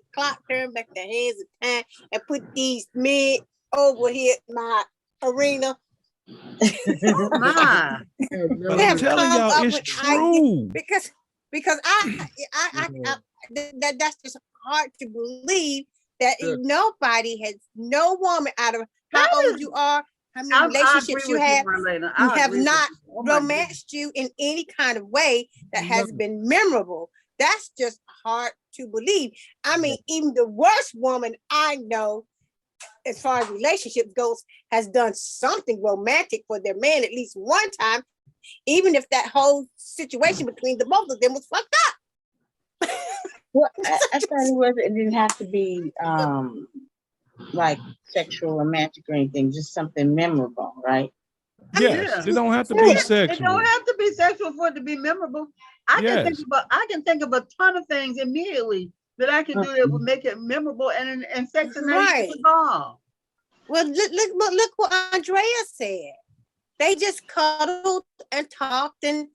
hands of time, and put these men over here in my arena? Oh my. But I'm telling y'all, it's true. Because that's just hard to believe that Yeah. no woman out of how That old is- you are, how many I relationships agree you with have, Marlena. you I have agree with not you. Oh my goodness. romanced you in any kind of way that has been memorable. That's just hard to believe. I mean, even the worst woman I know, as far as relationships goes, has done something romantic for their man at least one time, even if that whole situation between the both of them was fucked up. Well, I thought it didn't have to be like sexual, romantic, or anything. Just something memorable, right? Yes, Yeah. it don't have to Yeah. be It don't sexual. have to be sexual for it to be memorable. I can think of a ton of things immediately that I can do that would make it memorable and sex and nature Right. involved. Well, look what Andrea said. They just cuddled and talked and,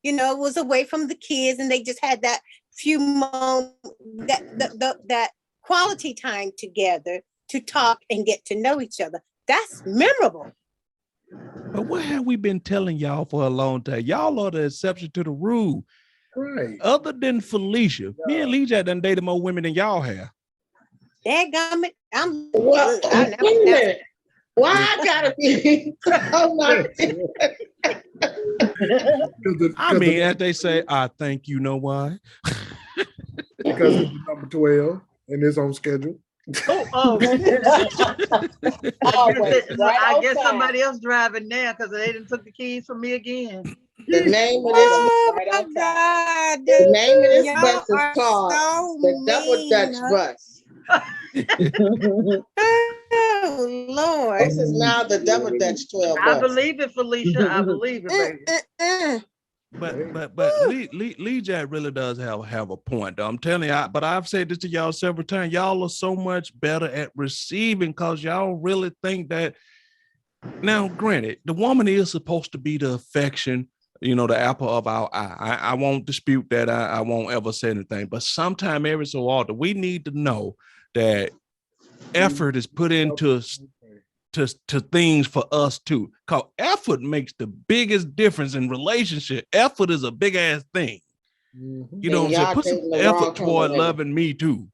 was away from the kids, and they just had that few moments, that quality time together to talk and get to know each other. That's memorable. But what have we been telling y'all for a long time? Y'all are the exception to the rule. Right. Other than Felicia, me and Lee Jack done dated more women than y'all have. Dadgummit, Well, wait a minute. Why I gotta be? I'm not. I mean, as they say, I think you know why. Because it's number 12 and it's on schedule. Oh. Always right I on guess time. somebody else driving now because they didn't took the keys from me again. The name of this Oh Right my on time. God. the name of this Y'all bus is are called so the Double mean. Dutch Bus. Oh Lord. This is now the Double Dutch 12 I bus. believe it, Felicia. I believe it, baby. But Lee Jack really does have a point though. I'm telling you, but I've said this to y'all several times. Y'all are so much better at receiving because y'all really think that. Now, granted, the woman is supposed to be the affection, the apple of our eye. I won't dispute that. I won't ever say anything. But sometime every so often, we need to know that effort is put into to things for us too. Because effort makes the biggest difference in relationship. Effort is a big ass thing. Mhm. You know what I'm saying? Y'all Put some dating the effort wrong kind of toward women. loving me too.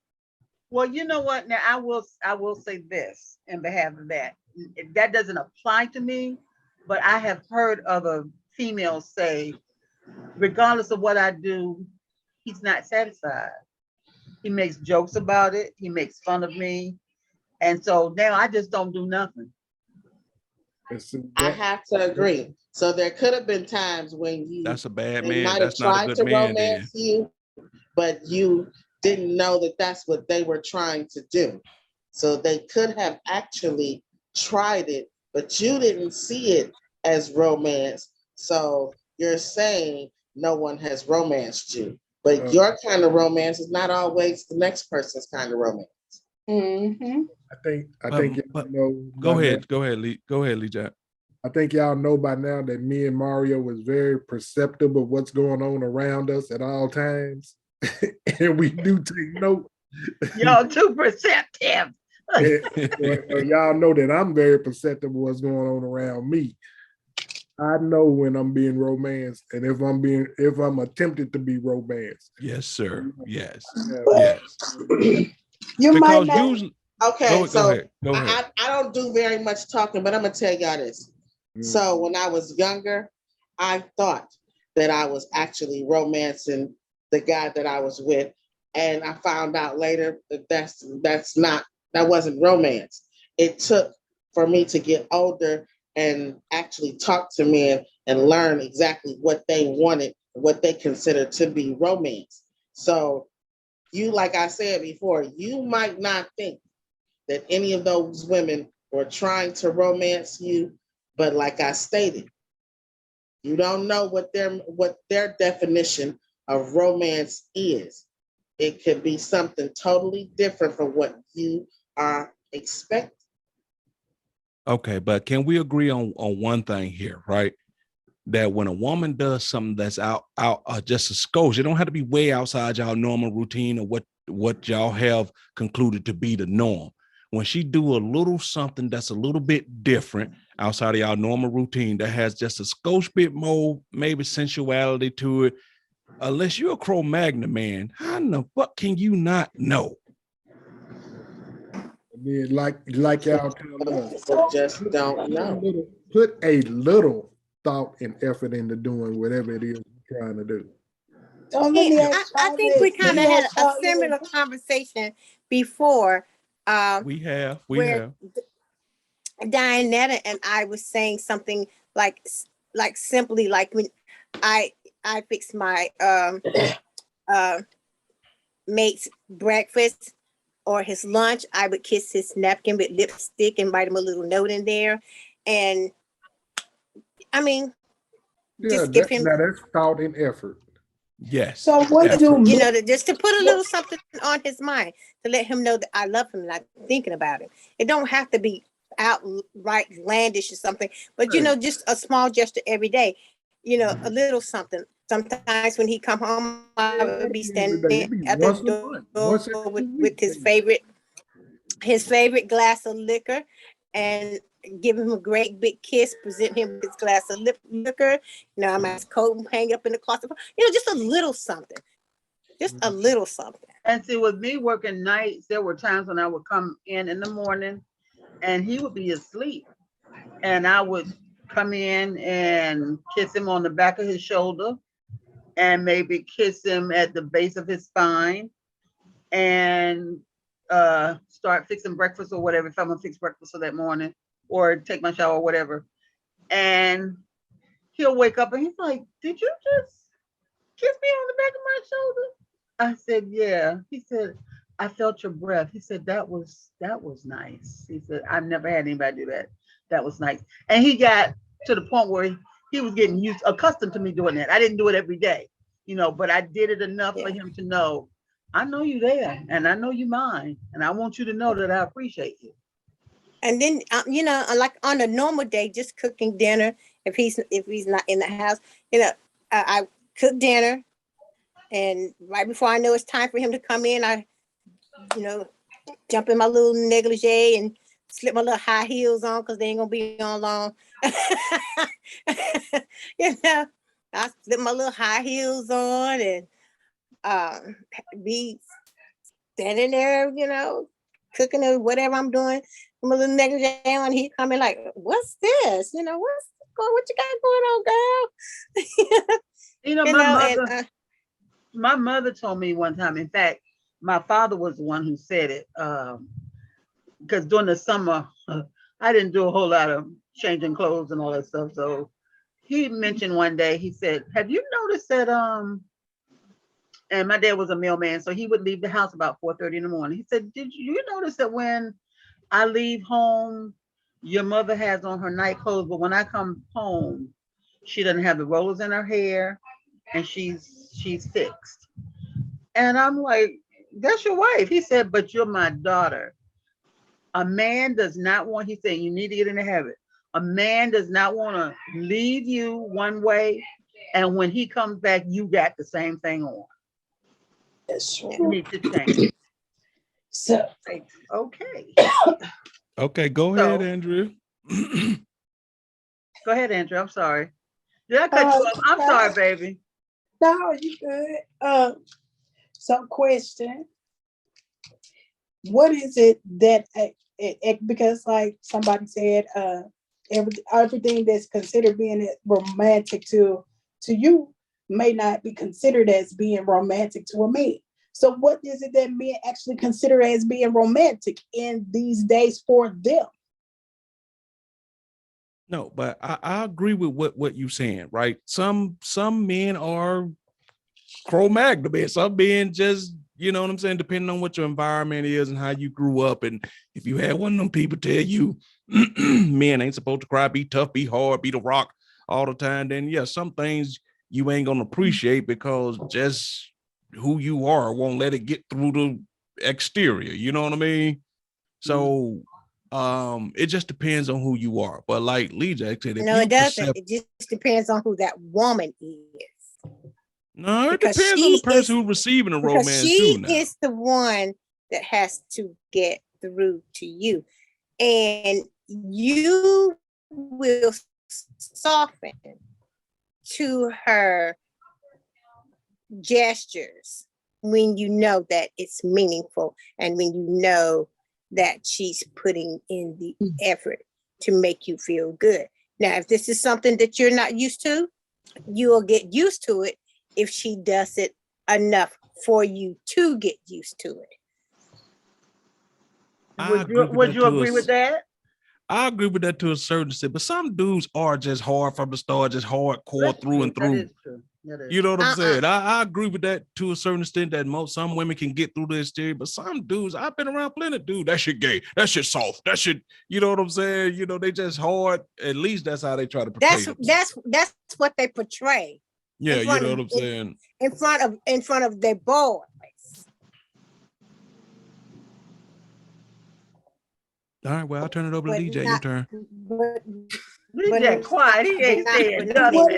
Well, you know what? Now I will say this in behalf of that. That doesn't apply to me, but I have heard other females say, regardless of what I do, he's not satisfied. He makes jokes about it. He makes fun of me. And so now I just don't do nothing. I have to agree. So there could have been times when That's a bad they man. might have That's not a tried good to man then. romance you, but you didn't know that that's what they were trying to do. So they could have actually tried it, but you didn't see it as romance. So you're saying no one has romanced you, but your kind of romance is not always the next person's kind of romance. Mm-hmm. I think Go ahead, Lee Jack. I think y'all know by now that me and Mario was very perceptive of what's going on around us at all times. And we do take note. Y'all too perceptive. Y'all know that I'm very perceptive of what's going on around me. I know when I'm being romanced and if I'm attempted to be romanced. Yes, sir. Yes. But you might Because not. usually Okay, go ahead. I don't do very much talking, but I'm gonna tell y'all this. So when I was younger, I thought that I was actually romancing the guy that I was with, and I found out later that that wasn't romance. It took for me to get older and actually talk to men and learn exactly what they wanted, what they considered to be romance. So you, like I said before, you might not think that any of those women were trying to romance you, but like I stated, you don't know what their definition of romance is. It could be something totally different from what you are expecting. Okay, but can we agree on one thing here, right? That when a woman does something that's out just a skosh, it don't have to be way outside y'all normal routine or what y'all have concluded to be the norm. When she do a little something that's a little bit different outside of y'all normal routine that has just a skosh bit more maybe sensuality to it, unless you're a Cro-Magnon man, how in the fuck can you not know? I mean, like y'all tell us, People just don't know. put a little thought and effort into doing whatever it is you're trying to do. Oh, let me ask I think we kind of had a Charlie. similar conversation before. We have. Where Dianetta and I was saying something like simply like when I fix my mate's breakfast or his lunch, I would kiss his napkin with lipstick and write him a little note in there. And I mean, just give him, that's thought and effort. Yes. So what do just to put a little something on his mind to let him know that I love him and I'm thinking about him. It don't have to be outright landish or something, but just a small gesture every day. A little something. Sometimes when he come home, I would be standing at the door with his favorite glass of liquor and give him a great big kiss, present him with his glass of liquor. I might coat and hang up in the closet. Just a little something. Just a little something. And see, with me working nights, there were times when I would come in the morning and he would be asleep. And I would come in and kiss him on the back of his shoulder and maybe kiss him at the base of his spine and start fixing breakfast or whatever, if I'm gonna fix breakfast for that morning or take my shower or whatever. And he'll wake up and he's like, "Did you just kiss me on the back of my shoulder?" I said, "Yeah." He said, "I felt your breath." He said, that was nice." He said, "I've never had anybody do that. That was nice." And he got to the point where he was getting accustomed to me doing that. I didn't do it every day, but I did it enough for him to know, I know you there and I know you mine. And I want you to know that I appreciate you. And then, like on a normal day, just cooking dinner. If he's not in the house, I cook dinner, and right before I know it's time for him to come in, I, jump in my little negligee and slip my little high heels on because they ain't gonna be on long. I slip my little high heels on and be standing there, cooking or whatever I'm doing. I'm a little negligee on. He coming like, "What's this? What you got going on, girl?" My mother told me one time. In fact, my father was the one who said it. Because during the summer, I didn't do a whole lot of changing clothes and all that stuff. So he mentioned one day, he said, "Have you noticed that?" And my dad was a mailman, so he would leave the house about 4:30 in the morning. He said, "Did you notice that when I leave home, your mother has on her night clothes, but when I come home, she doesn't have the rollers in her hair and she's fixed." And I'm like, "That's your wife." He said, "But you're my daughter. A man does not want," he said, "you need to get in the habit. A man does not want to leave you one way, and when he comes back, you got the same thing on." That's true. You need to change. So, okay. Okay, go ahead, Andrew. Go ahead, Andrew. I'm sorry. Did I cut you off? I'm sorry, baby. No, you good. So question, what is it that, because like somebody said, everything that's considered being romantic to you may not be considered as being romantic to a man. So what is it that men actually consider as being romantic in these days for them? No, but I agree with what you're saying, right? Some men are Cro-Magnon, man. Some men just, you know what I'm saying, depending on what your environment is and how you grew up. And if you had one of them people tell you men ain't supposed to cry, be tough, be hard, be the rock all the time, then yeah, some things you ain't gonna appreciate because just who you are won't let it get through the exterior. You know what I mean? So it just depends on who you are. But like Lee Jack said, if No, it doesn't. It just depends on who that woman is. No, it Because depends on the person who's receiving the romance she too. Now. is the one that has to get through to you, and you will soften to her gestures when you know that it's meaningful and when you know that she's putting in the effort to make you feel good. Now, if this is something that you're not used to, you'll get used to it if she does it enough for you to get used to it. Would you agree with that? I agree with that to a certain extent, but some dudes are just hard from the start, just hardcore through and through. That is true. You know what I'm saying? I agree with that to a certain extent that some women can get through the exterior, but some dudes, I've been around plenty of dudes, that shit gay, that shit soft, that shit, you know what I'm saying? You know, they just hard. At least that's how they try to portray them. That's what they portray. Yeah, you know what I'm saying? In front of their boys. All right, well, I'll turn it over to DJ. Your turn. DJ quiet. He ain't saying nothing.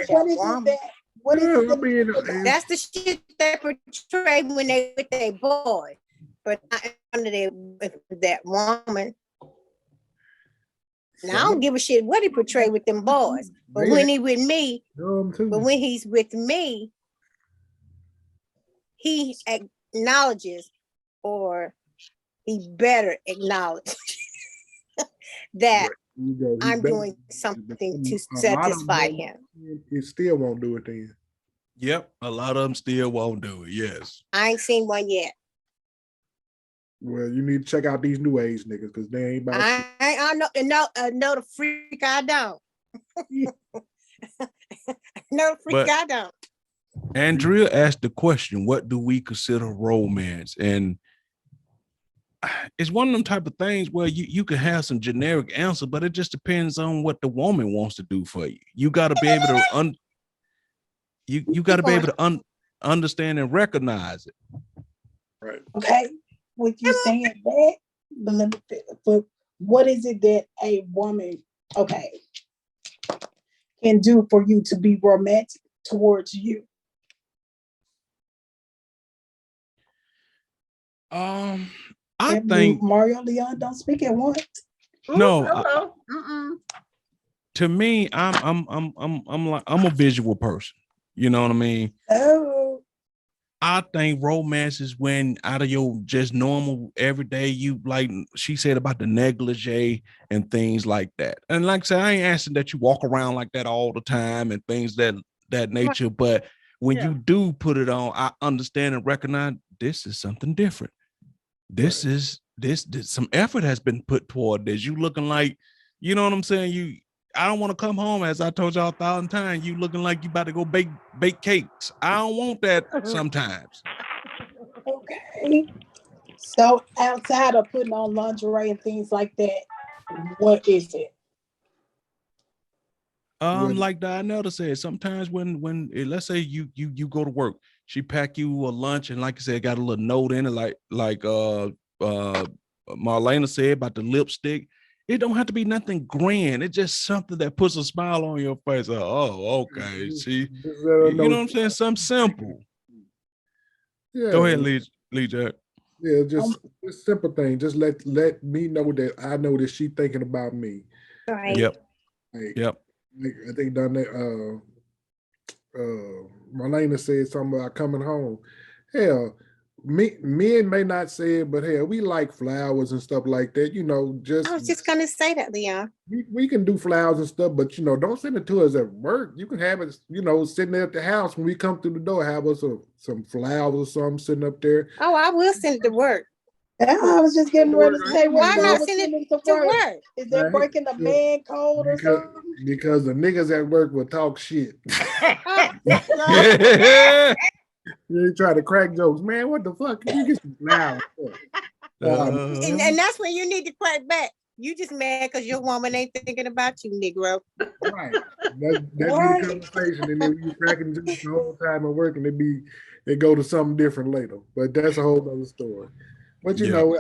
That's the shit they portray when they with their boy, but not under that woman. Now I don't give a shit what he portray with them boys, but when he with me, when he's with me, he acknowledges, or he better acknowledge that I'm doing something to satisfy him. He still won't do it then. Yep, a lot of them still won't do it. Yes, I ain't seen one yet. Well, you need to check out these new age niggas because they ain't about shit. know the freak I don't. No freak But- I don't. Andrea asked the question, what do we consider romance? And it's one of them type of things where you can have some generic answer, but it just depends on what the woman wants to do for you. You got to be able to you got to be able to understand and recognize it. Right. Okay, with you saying that, but what is it that a woman, can do for you to be romantic towards you? I think Mario Leon don't speak at once. no. Hello. To me, I'm a visual person. You know what I mean? Oh, I think romance is when out of your just normal everyday, you like she said about the negligee and things like that. And like I said, I ain't asking that you walk around like that all the time and things that nature. But when you do put it on, I understand and recognize this is something different. This is this some effort has been put toward this. You looking like, you know what I'm saying? I don't want to come home, as I told y'all 1,000 times, you looking like you about to go bake cakes. I don't want that sometimes. okay. So outside of putting on lingerie and things like that, what is it? Like Dianella said, sometimes when let's say you go to work, she pack you a lunch, and like I said, got a little note in it, like Marlena said about the lipstick. It don't have to be nothing grand. It's just something that puts a smile on your face. Oh, okay. See, you know what I'm saying? Something simple. Yeah. Go ahead, Lee Jack. Yeah, just simple thing. Just let me know that I know that she thinking about me. Right. Yep. Like, Yep. like I think done that. Marlena said something about coming home. Hell, men may not say it, but hell, we like flowers and stuff like that. You know, I was just gonna say that, Leon. we can do flowers and stuff, but you know, don't send it to us at work. You can have it, you know, sitting there at the house when we come through the door. Have us some flowers or something sitting up there. Oh, I will send it to work. I was just getting ready to say, Why why not send it to work? Is that breaking the man code or something? Because the niggas at work will talk shit. You try to crack jokes, man. What the fuck? You get some flowers. And that's when you need to crack back. You just mad because your woman ain't thinking about you, Negro. Right. That's be the conversation, and then we cracking jokes the whole time at work, and it go to something different later. But that's a whole other story. But you know,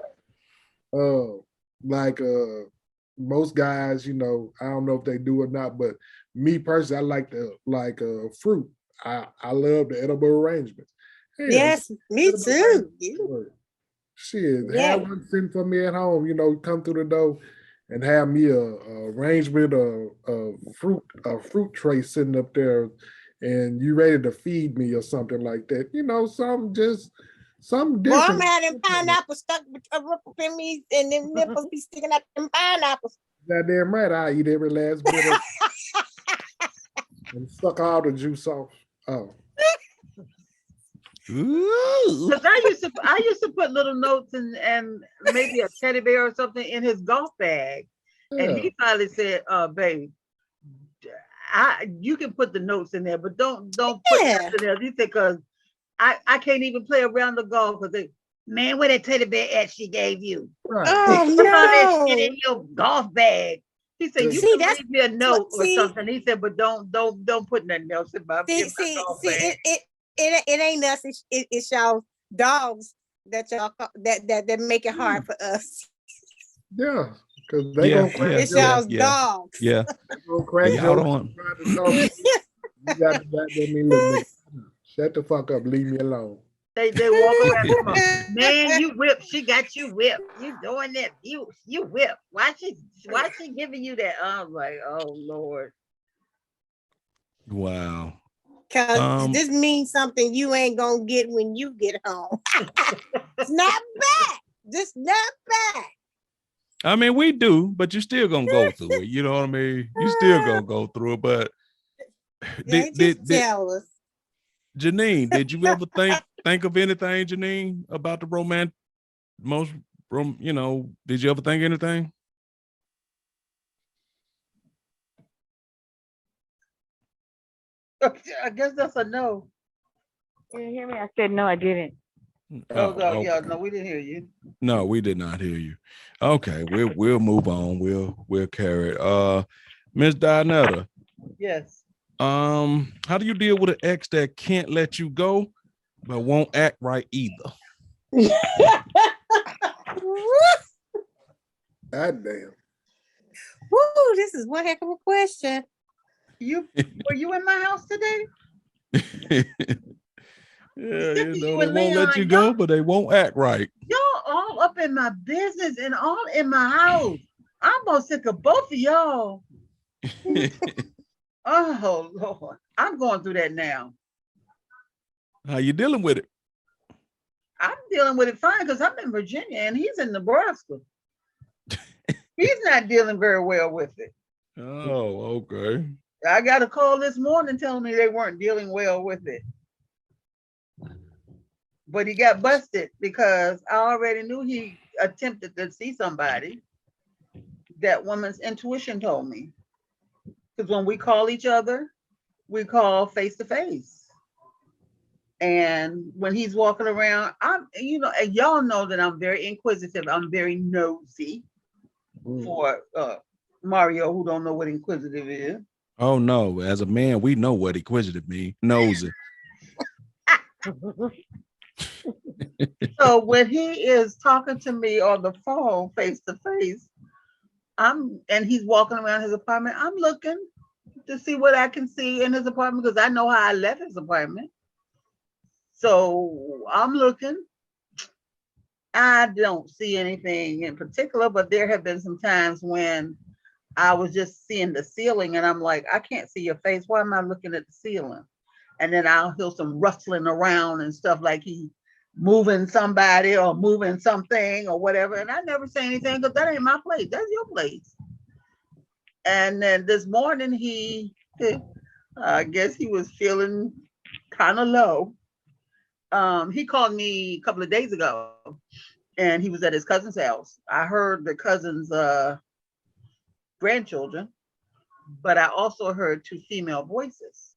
most guys, you know, I don't know if they do or not, but me personally, I like fruit. I love the edible arrangements. Hell, yes, me too. Shit, have one sitting for me at home, you know, come through the door and have me a arrangement of fruit tray sitting up there, and you ready to feed me or something like that. You know, something different. Well, I'm having pineapple stuck up in me, and them nipples be sticking out them pineapples. Goddamn right, I eat every last bit of and suck all the juice off. Oh. Because I used to put little notes and maybe a teddy bear or something in his golf bag, and he finally said, "Babe, you can put the notes in there, but don't put nothing there." He said, "Because I can't even play around the golf because man, where that teddy bear at she gave you? Right. Oh Put all that no! shit in your golf bag." He said, "You can leave me a note or something." He said, "But don't put nothing else in my golf bag." It ain't us. It's y'all dogs that y'all that make it hard for us. Yeah, because they gonna crack it's y'all's dogs. Yeah. They gonna crack jokes. You got to goddamn me, little nigga. Shut the fuck up. Leave me alone. They walk around. Man, you whip. She got you whipped. You doing that? You whip. Why she giving you that? I'm like, oh Lord. Wow. Because this means something you ain't gonna get when you get home. Snap back. Just snap back. I mean, we do, but you're still gonna go through it. You know what I mean? You still gonna go through it. But tell us. Janine, did you ever think of anything, Janine, about the most from, did you ever think anything? I guess that's a no. You didn't hear me? I said no, I didn't. Oh, no, yeah, okay. no, we didn't hear you. No, we did not hear you. Okay, we'll move on. We'll carry it. Miss Dinetta, Yes. how do you deal with an ex that can't let you go but won't act right either? God damn. Woo, this is one heck of a question. Were you in my house today? Yeah, Except for they you won't and let you Leon, go, but they won't act right. y'all all up in my business and all in my house. I'm gonna sick of both of y'all. Oh Lord, I'm going through that now. How you dealing with it? I'm dealing with it fine because I'm in Virginia and he's in Nebraska. He's not dealing very well with it. Oh, okay. I got a call this morning telling me they weren't dealing well with it. But he got busted because I already knew he attempted to see somebody. That woman's intuition told me. Because when we call each other, we call face to face. And when he's walking around, and y'all know that I'm very inquisitive. I'm very nosy. For Mario, who don't know what inquisitive is. Oh no, as a man, we know what inquisitive means. Nosy. So when he is talking to me on the phone face to face, and he's walking around his apartment, I'm looking to see what I can see in his apartment because I know how I left his apartment. So I'm looking. I don't see anything in particular, but there have been some times when I was just seeing the ceiling and I'm like, I can't see your face. Why am I looking at the ceiling? And then I'll hear some rustling around and stuff like he moving somebody or moving something or whatever. And I never say anything because that ain't my place. That's your place. And then this morning I guess he was feeling kind of low. He called me a couple of days ago and he was at his cousin's house. I heard the cousin's grandchildren, but I also heard two female voices.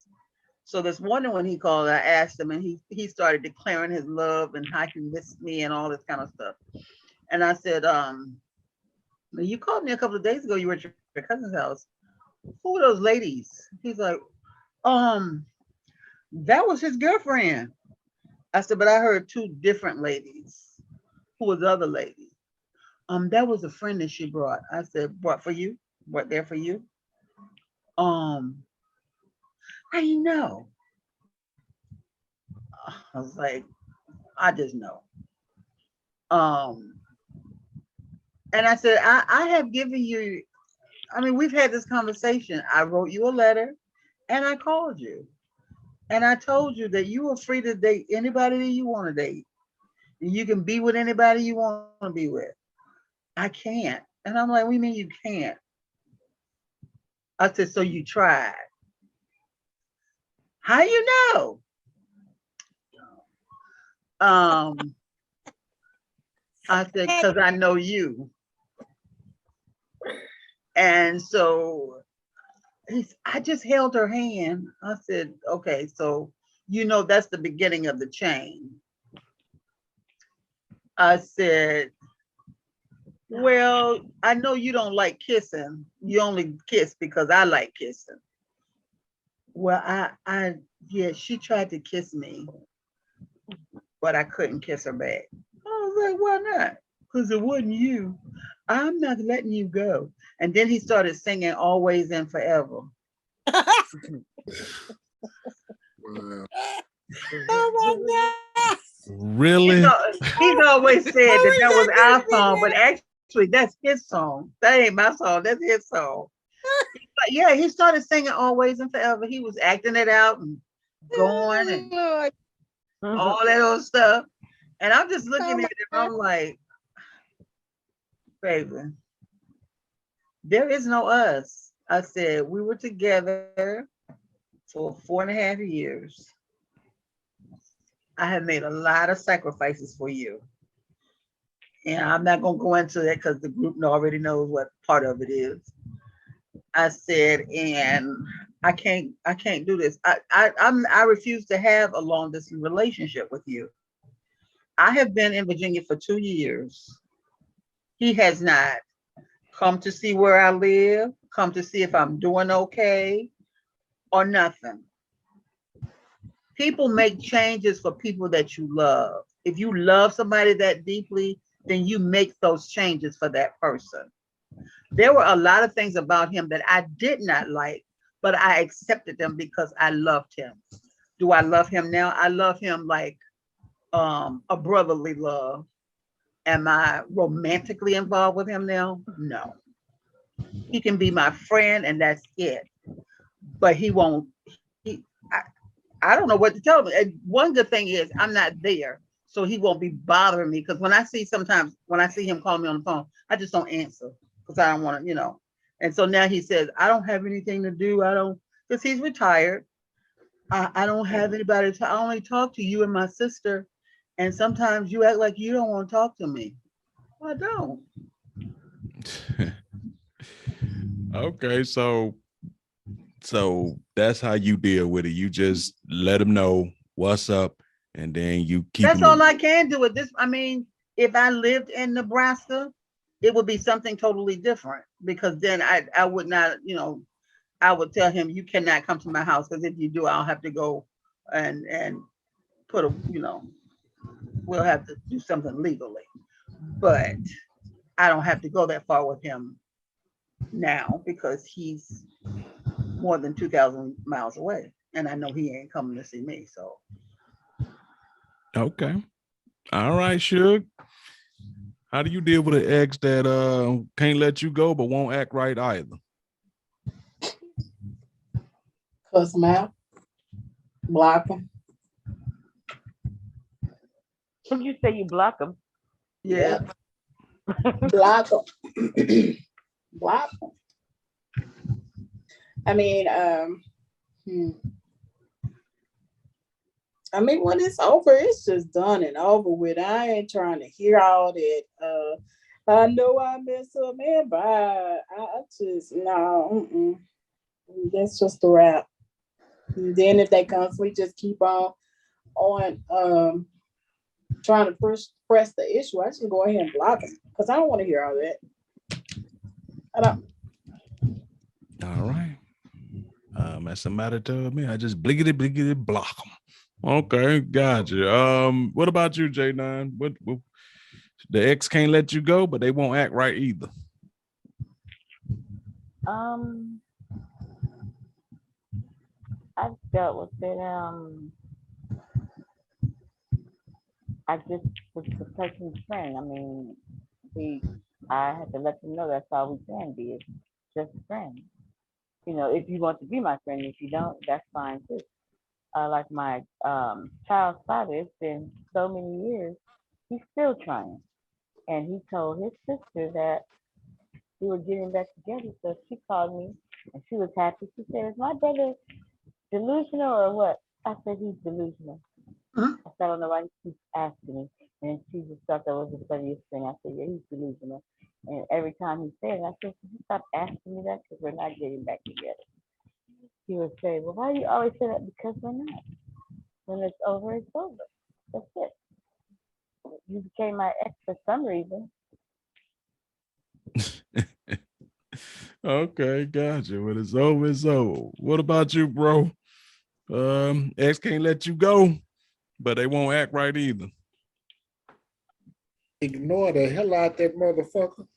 So this morning when he called, I asked him and he started declaring his love and how he missed me and all this kind of stuff. And I said, you called me a couple of days ago, you were at your cousin's house. Who are those ladies? He's like, that was his girlfriend. I said, but I heard two different ladies. Who was the other lady? That was a friend that she brought. I said, brought for you? Brought there for you? How you know? I was like, I just know. And I said, I have given you, we've had this conversation. I wrote you a letter and I called you. And I told you that you are free to date anybody that you want to date. And you can be with anybody you want to be with. I can't. And I'm like, what do you mean you can't? I said, so you tried. How you know? I said, because I know you. And so I just held her hand. I said, okay, so that's the beginning of the chain. I said, well, I know you don't like kissing. You only kiss because I like kissing. Well, yeah, she tried to kiss me, but I couldn't kiss her back. I was like, why not? Because it wasn't you. I'm not letting you go. And then he started singing Always and Forever. Wow. Oh my God. Really? He's always said that was our song, but actually that's his song. That ain't my song. That's his song. But yeah, he started singing Always and Forever. He was acting it out and going and all that old stuff. And I'm just looking at it. I'm like, baby, there is no us. I said, we were together for 4.5 years. I have made a lot of sacrifices for you. And I'm not gonna go into that because the group already knows what part of it is. I said, and I can't do this. I refuse to have a long distance relationship with you. I have been in Virginia for 2 years. He has not come to see where I live, come to see if I'm doing okay, or nothing. People make changes for people that you love. If you love somebody that deeply, then you make those changes for that person. There were a lot of things about him that I did not like, but I accepted them because I loved him. Do I love him now? I love him like a brotherly love. Am I romantically involved with him now? No. He can be my friend and that's it. But he won't, I don't know what to tell him. And one good thing is I'm not there, so he won't be bothering me. Because when I see him call me on the phone, I just don't answer because I don't want to, And so now he says, I don't have anything to do. Because he's retired. I don't have anybody to, I only talk to you and my sister. And sometimes you act like you don't want to talk to me. I don't. Okay, so that's how you deal with it. You just let them know what's up, and then you keep. That's all I can do with this. I mean, if I lived in Nebraska, it would be something totally different because then I would not, I would tell him you cannot come to my house because if you do, I'll have to go and put we'll have to do something legally. But I don't have to go that far with him now because he's more than 2,000 miles away, and I know he ain't coming to see me. So, okay, all right, Suge. How do you deal with an ex that can't let you go but won't act right either? Cuss them out, block them. You say you block them? yeah. Block them. Block them. I mean, when it's over, it's just done and over with. I ain't trying to hear all that. I know I messed up, man, but I just, no, that's just a wrap. And then if they constantly just keep on trying to press the issue, I just go ahead and block them because I don't want to hear all that. I don't. All right. That's a matter to me. I just bliggity block them. Okay, gotcha. What about you, J9? What the ex can't let you go, but they won't act right either. I've dealt with it. I just was the person's friend. I mean, I had to let them know that's all we can be, is just friends. If you want to be my friend, if you don't, that's fine too. Like my child's father, it's been so many years, he's still trying. And he told his sister that we were getting back together. So she called me and she was happy. She said, is my brother delusional or what? I said, he's delusional. I said, I don't know why he keeps asking me. And she just thought that was the funniest thing. I said, yeah, he's delusional. And every time he said it, I said, can you stop asking me that? Because we're not getting back together. He would say, well, why do you always say that? Because we're not. When it's over, it's over. That's it. You became my ex for some reason. Okay, gotcha. When it's over, it's over. What about you, bro? Ex can't let you go, but they won't act right either. Ignore the hell out that motherfucker.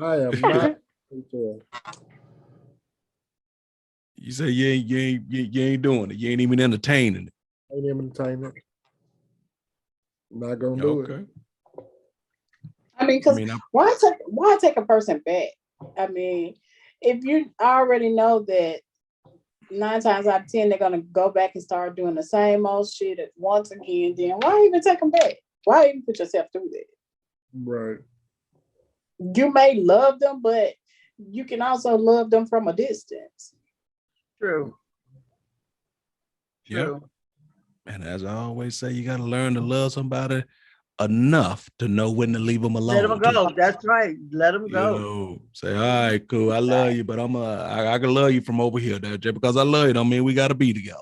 I am not. You say you ain't doing it. You ain't even entertaining it. Ain't even entertaining it. Not gonna do it. I mean, because why take a person back? I mean, if you already know that 9 times out of 10 they're gonna go back and start doing the same old shit once again, then why even take them back? Why even put yourself through that? Right. You may love them, but you can also love them from a distance. True. Yeah. And as I always say, you got to learn to love somebody enough to know when to leave them alone. Let them go. too. That's right. Let them You go. know, say, all right, cool. I love you, but I can love you from over here. That just because I love you don't mean we got to be together.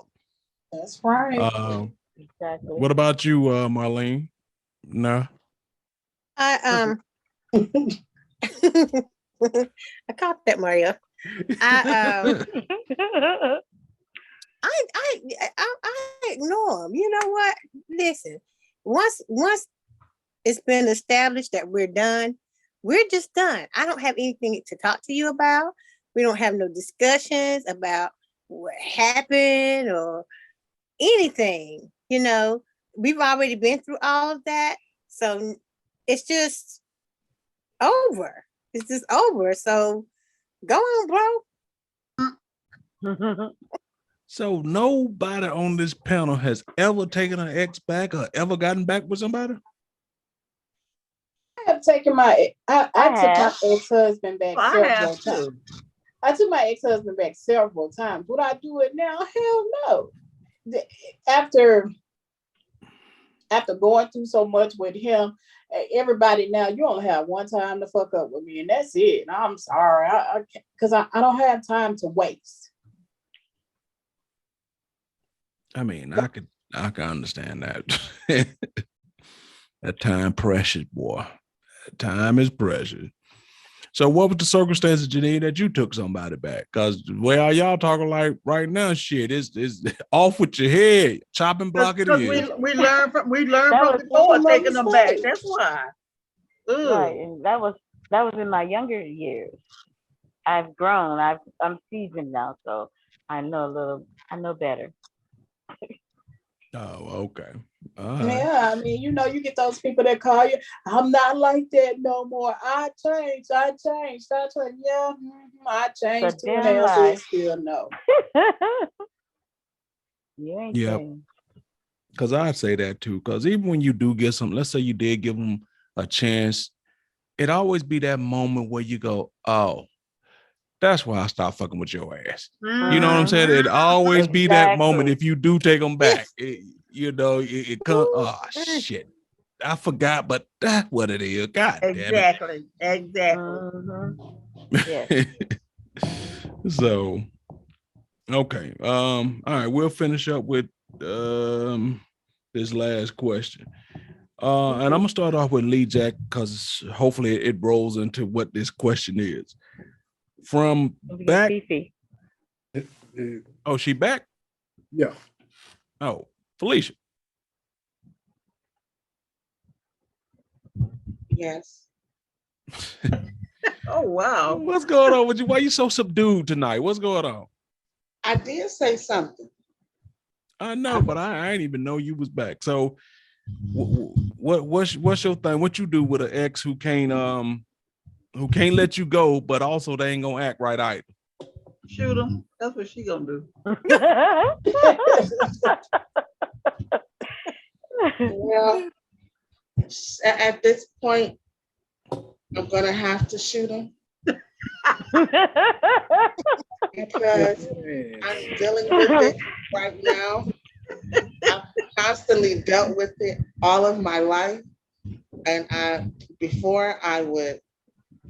That's right. Exactly. What about you, Marlene? No. I I caught that, Mario. I ignore them. You know what? Listen, once it's been established that we're done, we're just done. I don't have anything to talk to you about. We don't have no discussions about what happened or anything. You know, we've already been through all of that. So it's just over. It's just over. So go on, bro. So nobody on this panel has ever taken an ex back or ever gotten back with somebody? I have taken I took my ex-husband back I several have times. too. I took my ex-husband back several times. Would I do it now? Hell no. After going through so much with him, everybody now, you only have one time to fuck up with me, and that's it. I'm sorry, because I don't have time to waste. I mean, I can understand that. That time precious, boy. That time is precious. So what was the circumstances, Janine, that you took somebody back? Because where y'all talking like right now, shit, is off with your head. Chopping block it is. We learned from was before my taking them back. mistake. That's why. Ugh. Right, and that was in my younger years. I've grown. I'm seasoned now, so I know better. Oh, okay. All right. Yeah, I mean, you get those people that call you, I'm not like that no more. I changed. Yeah, I changed too, and they'll still no. You ain't saying. Because I'd say that too. Because even when you do get some, let's say you did give them a chance, it always be that moment where you go, oh, that's why I stopped fucking with your ass. You know what I'm saying? It always be that moment if you do take them back. It comes, oh, shit. I forgot, but that's what it is. God damn it. Exactly. Yes. So, okay. All right, we'll finish up with this last question. And I'm gonna start off with Lee Jack because hopefully it rolls into what this question is. From back. Oh, she back? Yeah. Oh, Felicia. Yes. Oh, wow. What's going on with you? Why are you so subdued tonight? What's going on? I did say something. I know, but I ain't even know you was back. So what's your thing? What you do with an ex who can't let you go, but also they ain't gonna act right either? Shoot him. That's what she gonna do. Well, at this point, I'm gonna have to shoot him because I'm dealing with it right now. I've constantly dealt with it all of my life, and before I would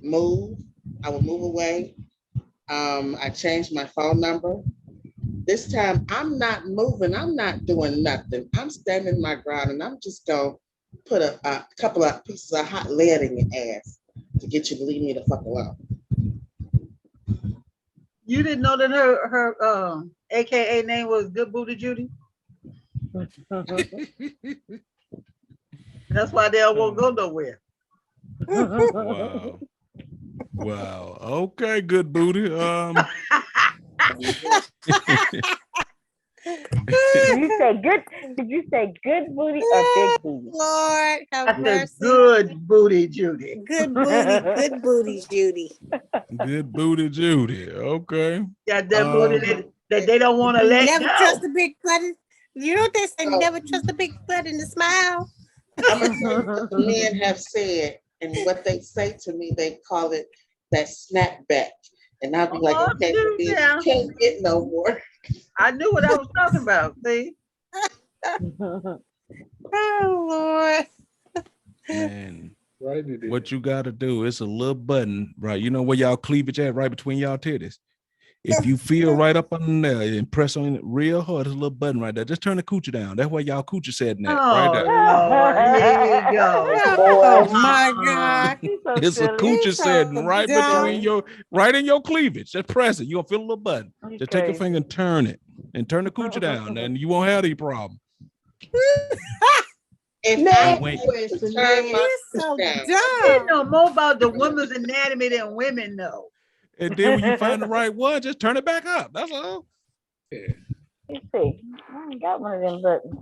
move away. I changed my phone number. This time, I'm not moving. I'm not doing nothing. I'm standing my ground, and I'm just gonna put a couple of pieces of hot lead in your ass to get you to leave me the fuck alone. You didn't know that her AKA name was Good Booty Judy? That's why they won't go nowhere. Wow. Wow. Okay, good booty. Did you say good booty or big booty? Lord have mercy. Good booty Judy. Good booty Judy. Good booty Judy. Okay. Got that booty that they don't want to let never go. Trust the big butt. You know what they say? Never trust the big butt in the smile. I'm gonna tell you what the men have said, and what they say to me, they call it that snapback. And I'll be like, okay, you can't get no more. I knew what I was talking about. See? Oh Lord. Man, Right. It is. what you got to do, it's a little button, right? You know where y'all cleavage at, right between y'all titties. If you feel right up on there and press on it real hard, there's a little button right there. Just turn the coochie down. That's where y'all coochie setting at, right Oh there. Lord, here we go. Oh my God. He's so It's a silly. coochie He's so setting right between dumb. right in your cleavage. Just press it. You'll feel a little button. He's Just take your crazy. finger and turn it, and turn the coochie down, and you won't have any problem. If Now, I wait. was to turn my He's so down, He dumb. know more about the woman's anatomy than women know. And then when you find the right one, just turn it back up. That's all. Let's see. I ain't got one of them buttons.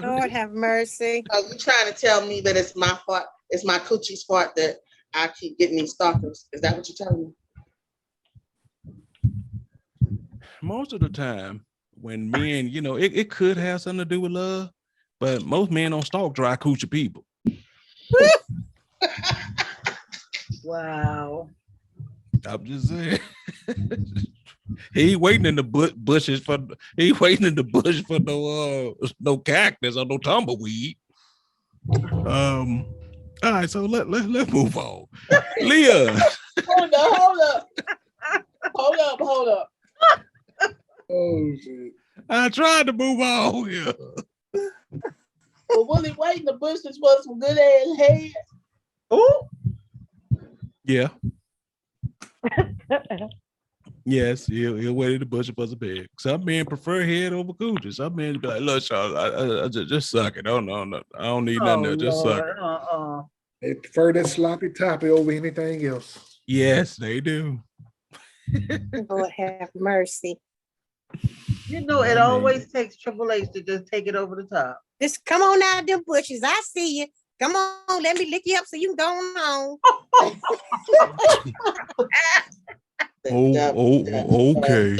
Lord have mercy. are you trying to tell me that it's my fault? It's my coochie's fault that I keep getting these stalkers? Is that what you're telling me? Most of the time, when men, it could have something to do with love, but most men don't stalk dry coochie people. Wow. I'm just saying. He ain't waiting in the bushes for no cactus or no tumbleweed. All right, so let's move on. Leah. Hold up. Oh shit. I tried to move on here. Well, Willie wait in the bushes for some good ass head. Oh, Yeah. Yes, he'll wait in the bush for the bed. Some men prefer head over coochie. Some men be like, look, Charles, I just suck it. Oh, no. I don't need nothing else. Just suck it. They prefer that sloppy toppy over anything else. Yes, they do. Lord have mercy. You know, it always takes Triple H to just take it over the top. Just come on out of them bushes. I see you. Come on, let me lick you up so you can go on. Okay.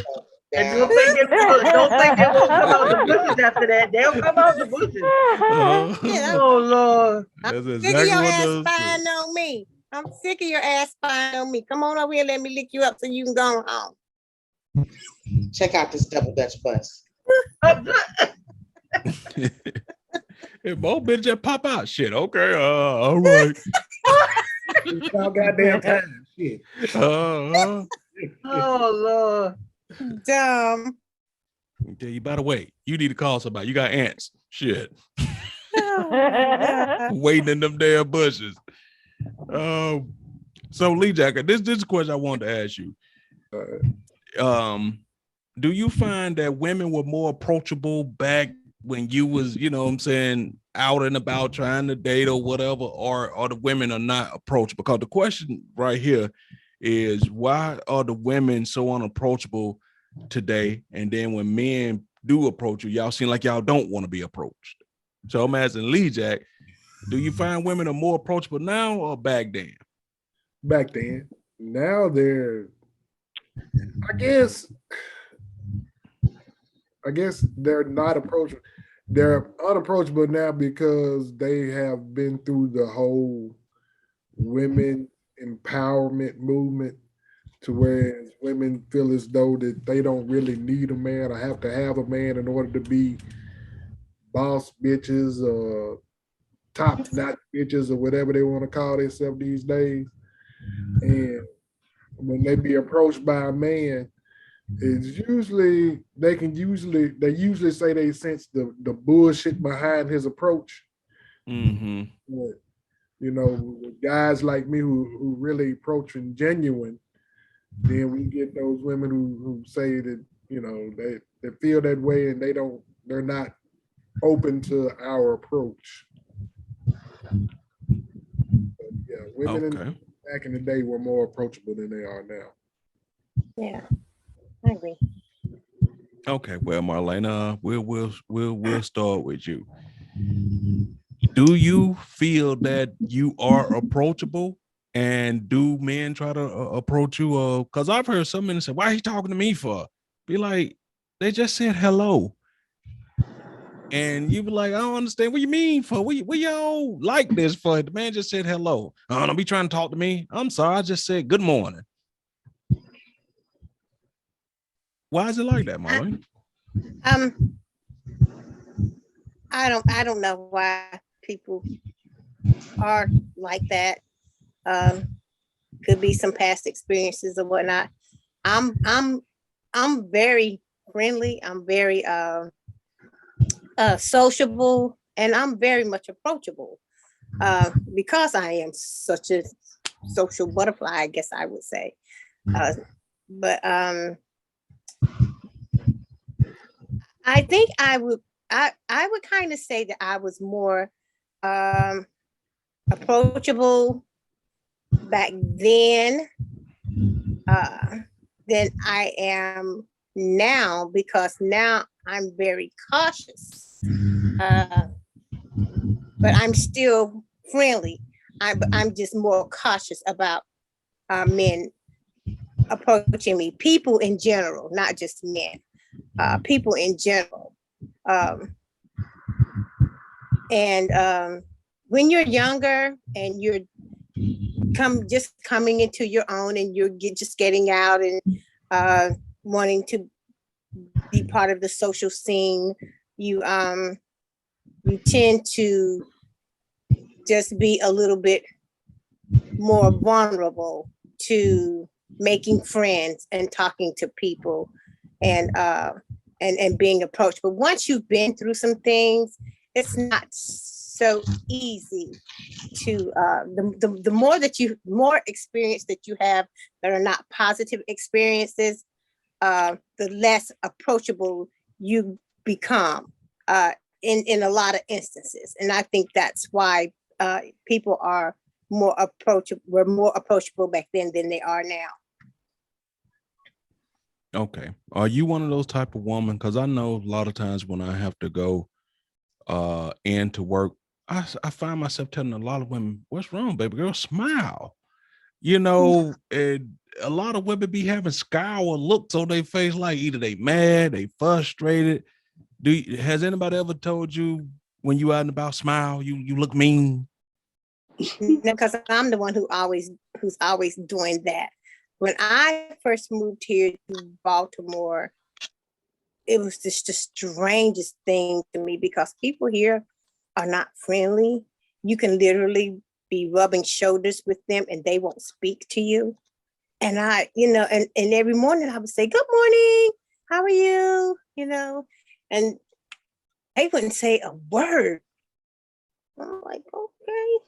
And don't think they won't come out the bushes after that. They'll come out the bushes. Yeah. Oh Lord. That's Sick of exactly your what ass those spying on me. I'm sick of your ass spying on me. Come on over here, let me lick you up so you can go home. Check out this double Dutch bus. If both bitches just pop out, shit. Okay, all right. It's all goddamn time. Shit. Oh Lord. Dumb. Tell you, by the way, you need to call somebody. You got ants. Shit. Waiting in them damn bushes. So Lee Jacket, this is a question I wanted to ask you. Do you find that women were more approachable back when you was, what I'm saying, out and about trying to date or whatever, or the women are not approachable? Because the question right here is, why are the women so unapproachable today? And then when men do approach you, y'all seem like y'all don't want to be approached. So I'm asking Lee Jack, do you find women are more approachable now or back then? Back then. Now they're, I guess they're not approachable. They're unapproachable now because they have been through the whole women empowerment movement, to where women feel as though that they don't really need a man or have to have a man in order to be boss bitches or top notch bitches or whatever they want to call themselves these days. And when they be approached by a man, it's usually they usually say they sense the bullshit behind his approach. Mm-hmm. But, guys like me who really approaching genuine, then we get those women who say that they feel that way and they're not open to our approach. But yeah, women back in the day were more approachable than they are now. Yeah, I agree. Okay, well, Marlena, we'll start with you. Do you feel that you are approachable? And do men try to approach you? Because I've heard some men say, "Why are you talking to me for?" Be like, they just said hello. And you be like, I don't understand. What you mean for? What y'all like this for? The man just said hello. Don't be trying to talk to me. I'm sorry. I just said good morning. Why is it like that, Marlene? I don't know why people are like that. Could be some past experiences or whatnot. I'm very friendly. I'm very sociable, and I'm very much approachable. Because I am such a social butterfly, I guess I would say. But I think I would kind of say that I was more approachable back then than I am now, because now I'm very cautious. But I'm still friendly. I'm just more cautious about men approaching me, people in general, not just men, people in general. And when you're younger and you're coming into your own, and you're just getting out and wanting to be part of the social scene, you tend to just be a little bit more vulnerable to making friends and talking to people and being approached. But once you've been through some things, it's not so easy to more experience that you have that are not positive experiences, the less approachable you become in a lot of instances. And I think that's why people are were more approachable back then than they are now. Okay. Are you one of those type of woman? Because I know a lot of times when I have to go into work, I find myself telling a lot of women, "What's wrong, baby girl? Smile." And a lot of women be having scour looks on their face, like either they mad, they frustrated. Has anybody ever told you when you out and about, smile, you look mean? Because I'm the one who's always doing that. When I first moved here to Baltimore, it was just the strangest thing to me, because people here are not friendly. You can literally be rubbing shoulders with them and they won't speak to you. And and every morning I would say, "Good morning, how are you?" And they wouldn't say a word. I'm like, okay.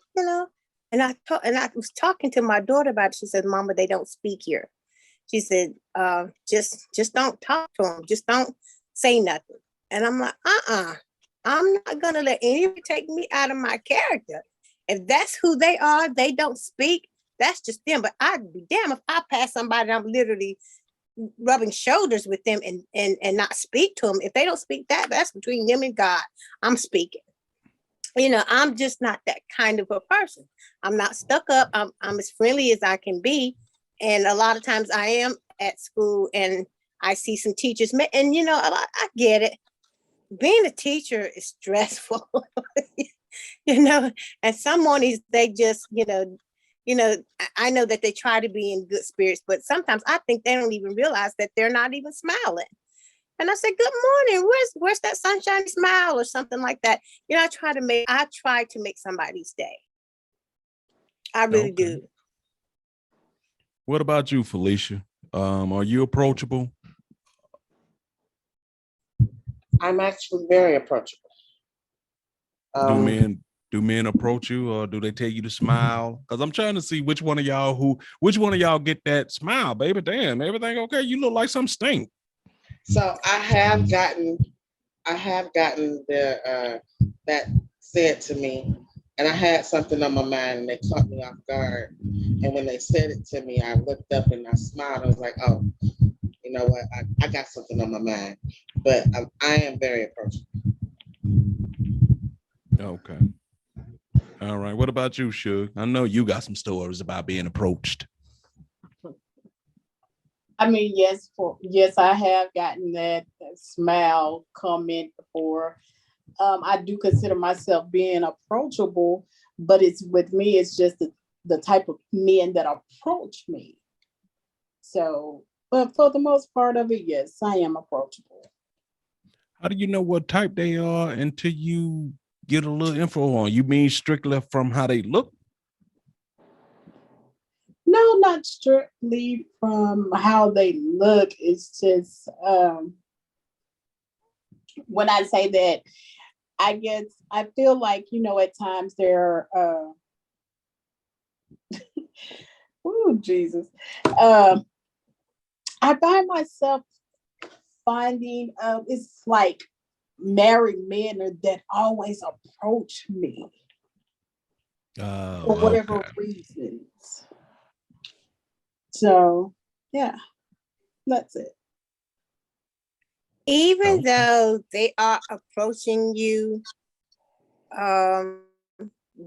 And I was talking to my daughter about it. She said, "Mama, they don't speak here." She said, just don't talk to them. Just don't say nothing." And I'm like, I'm not gonna let anybody take me out of my character. If that's who they are, they don't speak, that's just them. But I'd be damned if I pass somebody, I'm literally rubbing shoulders with them and not speak to them. If they don't speak, that's between them and God. I'm speaking. I'm just not that kind of a person. I'm not stuck up. I'm as friendly as I can be. And a lot of times I am at school and I see some teachers, and I get it. Being a teacher is stressful, and some mornings they just, I know that they try to be in good spirits, but sometimes I think they don't even realize that they're not even smiling. And I said, "Good morning. Where's that sunshiny smile?" or something like that. I try to make somebody's day. I really do. What about you, Felicia? Are you approachable? I'm actually very approachable. Do men approach you, or do they tell you to smile? Because I'm trying to see which one of y'all get that smile, baby. Damn, everything okay? You look like some stink. So I have gotten the that said to me, and I had something on my mind, and they caught me off guard. And when they said it to me, I looked up and I smiled. I was like, "Oh, you know what? I got something on my mind." But I am very approachable. Okay. All right. What about you, Suge? I know you got some stories about being approached. I mean, yes, I have gotten that smile comment before. I do consider myself being approachable, but it's just the type of men that approach me. So, but for the most part of it, yes, I am approachable. How do you know what type they are until you get a little info on? You mean strictly from how they look? No, not strictly from how they look. It's just when I say that, I guess I feel like, at times they're oh Jesus. I find myself finding it's like married men that always approach me for whatever reasons. So yeah, that's it. Even though they are approaching you, do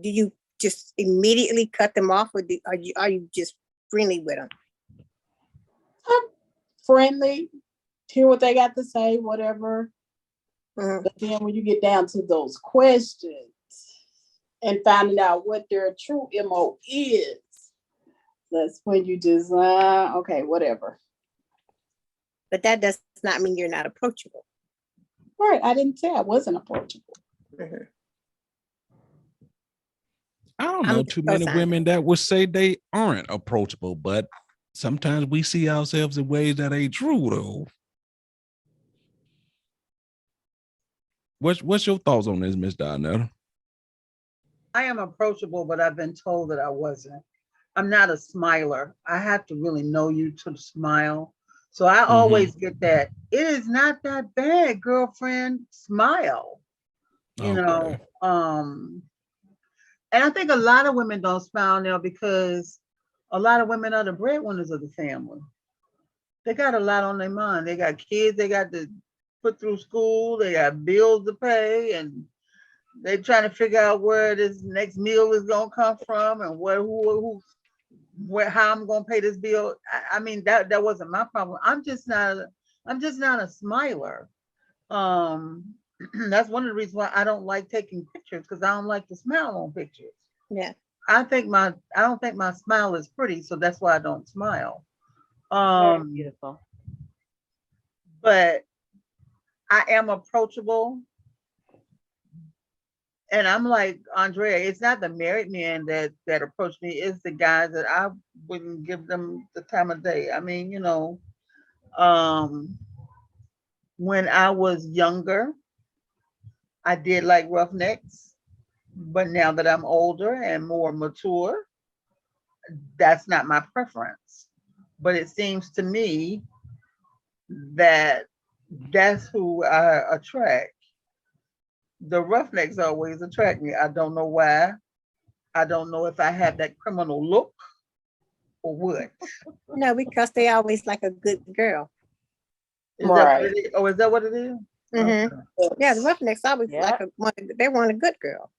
you just immediately cut them off, or are you just friendly with them? I'm friendly, hear what they got to say, whatever. But then when you get down to those questions and finding out what their true MO is, that's when you just, okay, whatever. But that does not mean you're not approachable. Right, I didn't say I wasn't approachable. I don't know too many women that would say they aren't approachable, but sometimes we see ourselves in ways that ain't true, though. What's your thoughts on this, Miss Donnell? I am approachable, but I've been told that I wasn't. I'm not a smiler. I have to really know you to smile. So I always get that. It is not that bad, girlfriend. Smile. You know. And I think a lot of women don't smile now because a lot of women are the breadwinners of the family. They got a lot on their mind. They got kids they got to put through school. They got bills to pay, and they're trying to figure out where this next meal is gonna come from and how I'm gonna pay this bill. I mean, that wasn't my problem. I'm just not a smiler. That's one of the reasons why I don't like taking pictures, because I don't like to smile on pictures. Yeah. I don't think my smile is pretty, so that's why I don't smile. Very beautiful. But I am approachable. And I'm like, Andrea, it's not the married men that approach me, it's the guys that I wouldn't give them the time of day. I mean, when I was younger, I did like roughnecks, but now that I'm older and more mature, that's not my preference. But it seems to me that that's who I attract. The roughnecks always attract me. I don't know why. I don't know if I have that criminal look or what. No, because they always like a good girl. Is that what it is? Oh, is that what it is? Mm-hmm. Okay. Yeah, the roughnecks always like they want a good girl.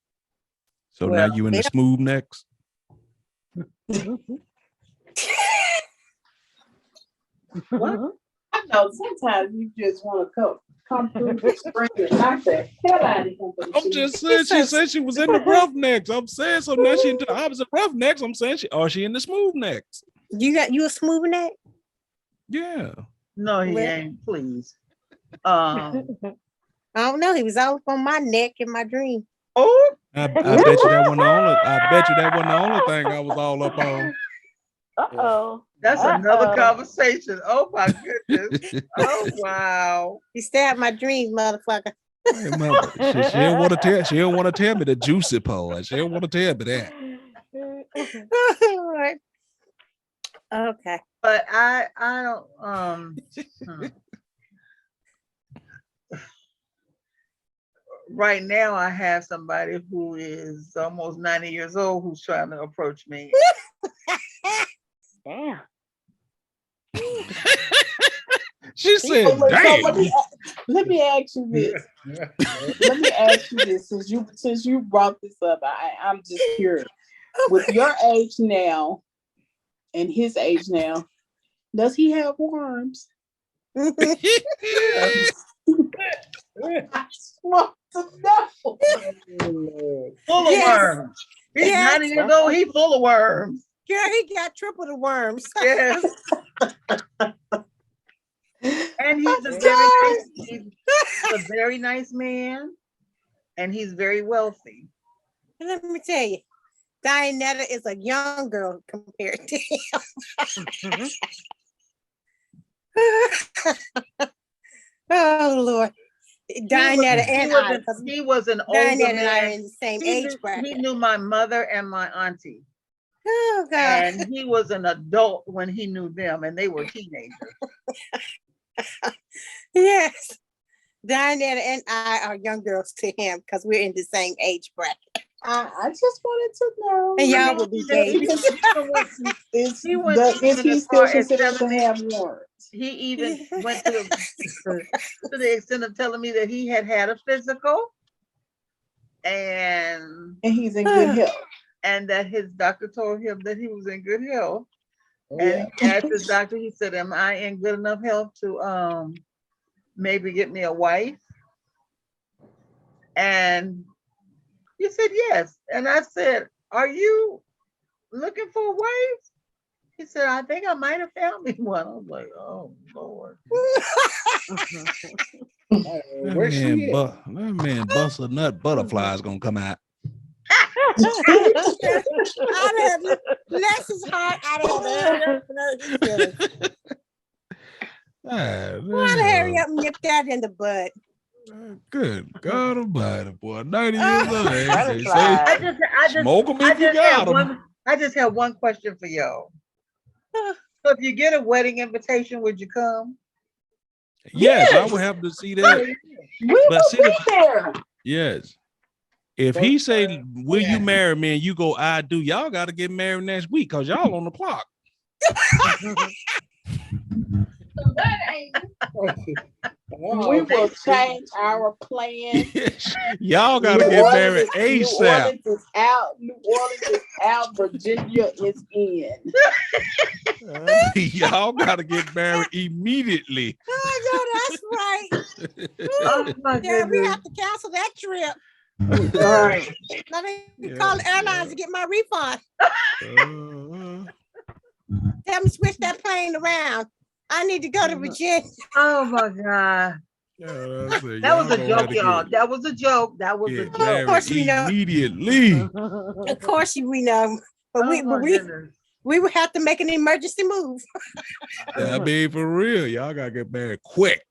So now you in the smooth necks? What? I know sometimes you just want to come through the spring and knock the hell out of him. I'm just saying, she said she was in the roughnecks. I'm saying, so now she into the opposite roughnecks. I'm saying she in the smooth necks. You a smooth neck? Yeah. No, he ain't. Please. I don't know. He was all up on my neck in my dream. Oh, I bet you that wasn't the only. I bet you that wasn't the only thing I was all up on. Uh-oh. That's another conversation. Oh my goodness. Oh wow. You stabbed my dreams, motherfucker. Hey, mother, she don't want to tell. She don't want to tell me the juicy part. She don't want to tell me that. Okay. But I don't right now I have somebody who is almost 90 years old who's trying to approach me. Damn. She said, "Damn." Let me ask you this. Let me ask you this. Since you brought this up, I'm just curious. With your age now and his age now, does he have worms? I want to know. Full of worms. He's 90 years old. He's full of worms. Girl, he got triple the worms. Yes. And he's a very a very nice man, and he's very wealthy. Let me tell you, Dianetta is a young girl compared to him. Oh Lord. Dianetta and I. He was an older Dianetta and I are man. in the same He age bracket. knew my mother and my auntie. Oh God. And he was an adult when he knew them, and they were teenagers. Yes. Dianetta and I are young girls to him because we're in the same age bracket. I just wanted to know. And y'all will be babies. Is He went he even as still far as considered to 70. have warrants? He even went to the extent of telling me that he had a physical, and he's in good health, and that his doctor told him that he was in good health. Yeah. And he asked his doctor, he said, "Am I in good enough health to maybe get me a wife?" And he said yes. And I said, "Are you looking for a wife?" He said, "I think I might have found me one." I was like, "Oh Lord." That man bust a nut, butterflies gonna come out. Bless his heart out of there. Why to hurry up and nip that in the bud? Good God Almighty, boy! 90 years of age. They say, I smoke them if you got them. I just have one question for y'all. So if you get a wedding invitation, would you come? Yes, I would have to see that. We will be there. Yes. If he say, "Will you marry me?" and you go, "I do," y'all got to get married next week because y'all on the clock. We will change our plan. Y'all got to get married ASAP. New Orleans is out. New Orleans is out. Virginia is in. Y'all got to get married immediately. Oh, no, that's right. Oh my Yeah, we goodness. have to cancel that trip. All right. Let me call the airlines to get my refund. Tell me switch that plane around. I need to go to Virginia. Oh my God. That was a joke, y'all. That was a joke. That was a joke. Of course we know. Immediately. Of course we know. But we would have to make an emergency move. I mean, for real, y'all gotta get married quick.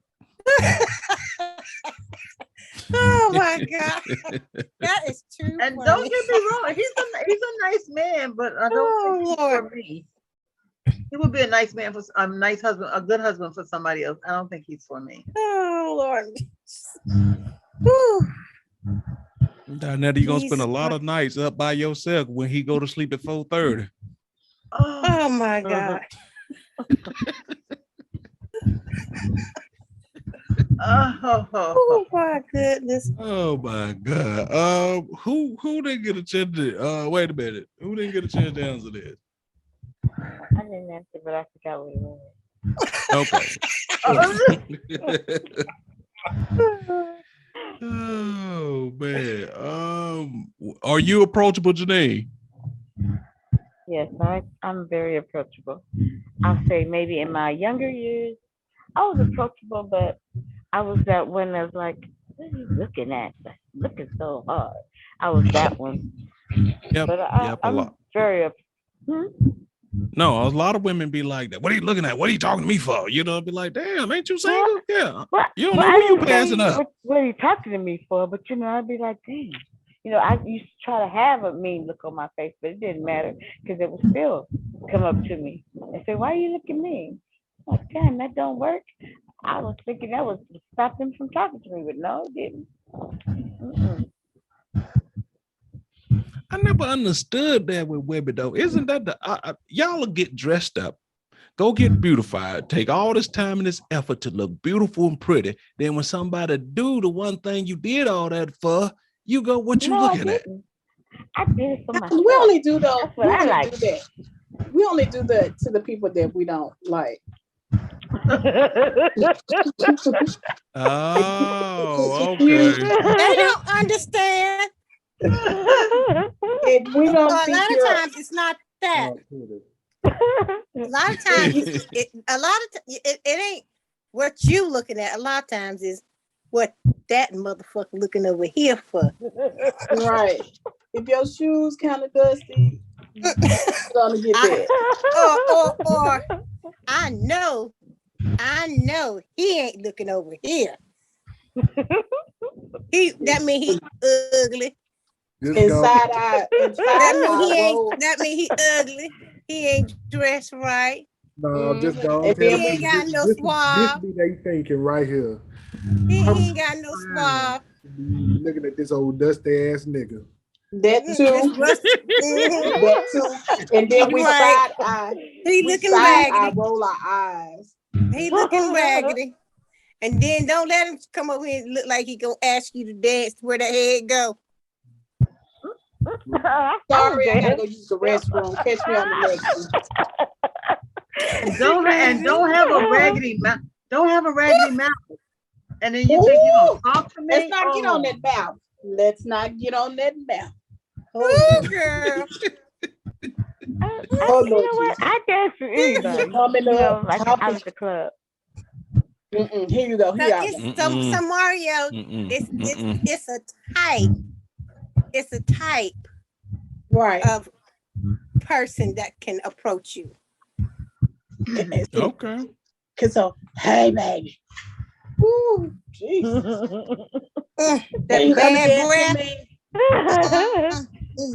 Oh my God. That is too And funny. don't get me wrong, he's a nice man, but I don't think he's for me. He would be a nice man for a nice husband, a good husband for somebody else. I don't think he's for me. Oh Lord. Now you're gonna spend a lot of nights up by yourself when he go to sleep at 4:30. Oh my God. Oh my goodness. Oh my God. Who didn't get a chance to wait a minute. Who didn't get a chance to answer this? I didn't answer, but I forgot what it was. Okay. Oh man. Are you approachable, Janine? Yes, I'm very approachable. I'll say maybe in my younger years, I was approachable, but I was that one that's like, what are you looking at? Looking so hard. I was that one. Yep. But I'm very No, a lot of women be like that. What are you looking at? What are you talking to me for? You know, be like, damn, ain't you single? Yeah. You don't know who you passing up. What are you talking to me for? But you know, I'd be like, damn. You know, I used to try to have a mean look on my face, but it didn't matter because it would still come up to me and say, why are you looking mean? I'm like, damn, that don't work. I was thinking that would stop them from talking to me, but no, it didn't. I never understood that with women though. Isn't that y'all will get dressed up, go get beautified, take all this time and this effort to look beautiful and pretty. Then when somebody do the one thing you did all that for, you go, what you looking at? I did it for myself. We only do those. That's what I like. Do that. We only do that to the people that we don't like. Oh, okay. They don't understand. If we don't a lot of times it's not that. A lot of times it ain't what you looking at. A lot of times is what that motherfucker looking over here for. Right. If your shoes kind of dusty, you're gonna get that. Or I know he ain't looking over here. That mean he ugly. Inside eye roll. That mean he ugly. He ain't dressed right. No, just don't And tell then He me. ain't got no This swab. be they thinking right here. He ain't got no swab. Looking at this old dusty ass nigga. That too. Mhm. That too. And then we Right. side eye. He We looking side eye raggedy. roll our eyes. He looking raggedy. And then don't let him come over here and look like he gonna ask you to dance where the head go. Sorry, I gotta go use the restroom. Catch me on the next one. Don't have a raggedy mouth. Don't have a raggedy mouth. And then you think you gonna talk to me? Let's not get on that mouth. Let's not get on that mouth. Oh, girl. Oh, You know what? I dance for anybody. Coming You know, up, like topic. out at the club. Here you go. Here I go. So Mario, it's a type. It's a type Right. of person that can approach you. Okay. Cause so, hey baby. Ooh, Jesus. That You gonna bad dance breath. with me?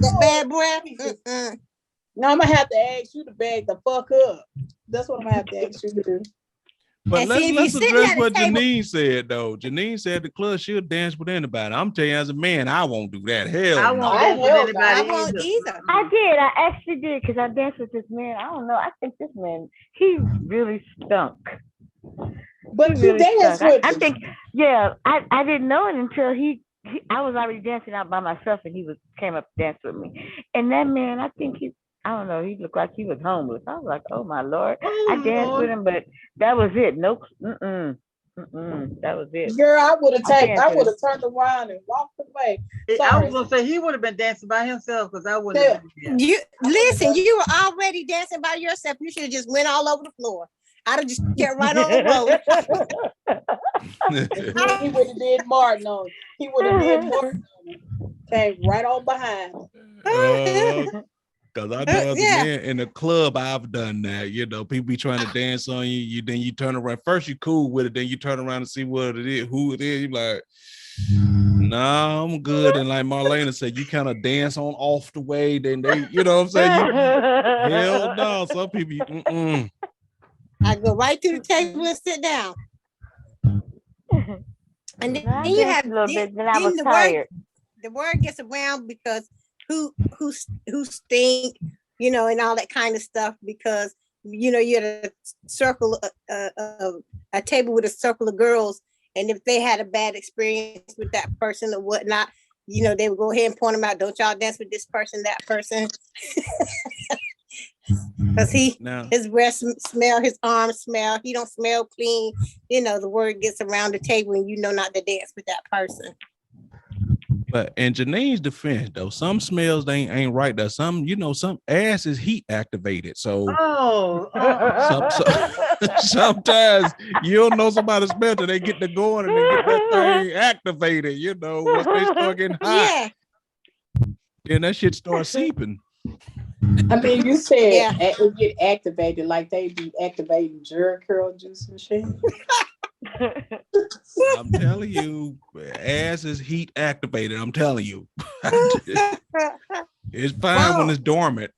That bad breath. No, I'm gonna have to ask you to bag the fuck up. That's what I'm gonna have to ask you to do. But And see, if let's you sitting address at a what table- Janine said though. Janine said the club she'll dance with anybody. I'm telling you, as a man, I won't do that. Hell I no. won't I dance with hell anybody I won't either. either. I did. I actually did because I danced with this man. I don't know. I think this man, he really stunk. But He you really dance stunk. with I me. think, yeah, I didn't know it until I was already dancing out by myself and he came up to dance with me. And that man, I think I don't know, he looked like he was homeless. I was like, oh my Lord. I danced with him, but that was it. Nope. That was it. Girl, I would have dancing. turned around and walked away. I Sorry. was gonna say he would have been dancing by himself because I wouldn't have been there. You listen, you were already dancing by yourself. You should have just went all over the floor. I'd have just kept right on rolling. He would have did Martin on. He would have did Martin on him. Came right on behind him. Cause I know as a man in the club, I've done that. You know, people be trying to dance on you. Then you turn around. First you cool with it, then you turn around and see what it is, who it is. You like, nah, I'm good. And like Marlena said, you kind of dance on off the way. Then they, you know what I'm saying? Hell no. Some people, I go right to the table and sit down. And then you have a little bit. Then I was the tired. The word gets around because who stink, you know, and all that kind of stuff. Because you know you're at a circle, a table with a circle of girls, and if they had a bad experience with that person or whatnot, you know, they would go ahead and point them out. Don't y'all dance with this person, that person? Because his breath smell, his arms smell, he don't smell clean. You know, the word gets around the table and you know not to dance with that person. But in Janine's defense, though, some smells they ain't right. There, some some ass is heat activated. So sometimes you don't know somebody's smell till they get to going and they get that thing activated. You know, once they start getting hot, then that shit starts seeping. I mean, you said it get activated like they be activating jerk curl juice and shit. I'm telling you, ass is heat activated. I'm telling you. It's fine when it's dormant.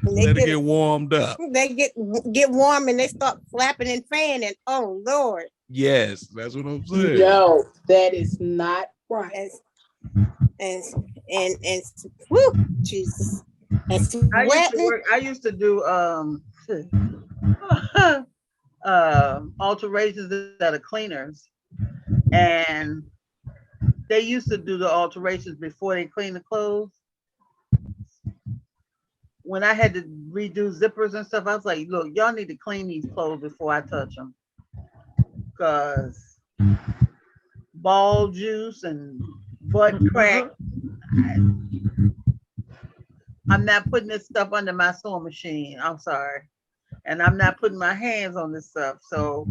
Let it get warmed up. They get warm and they start flapping and fanning. Oh Lord. Yes, that's what I'm saying. No, that is not right. And whoo, Jesus. And sweating. I used to do alterations at a cleaners, and they used to do the alterations before they clean the clothes. When I had to redo zippers and stuff, I was like, look, y'all need to clean these clothes before I touch them, because ball juice and butt crack, I'm not putting this stuff under my sewing machine. I'm sorry. And I'm not putting my hands on this stuff. So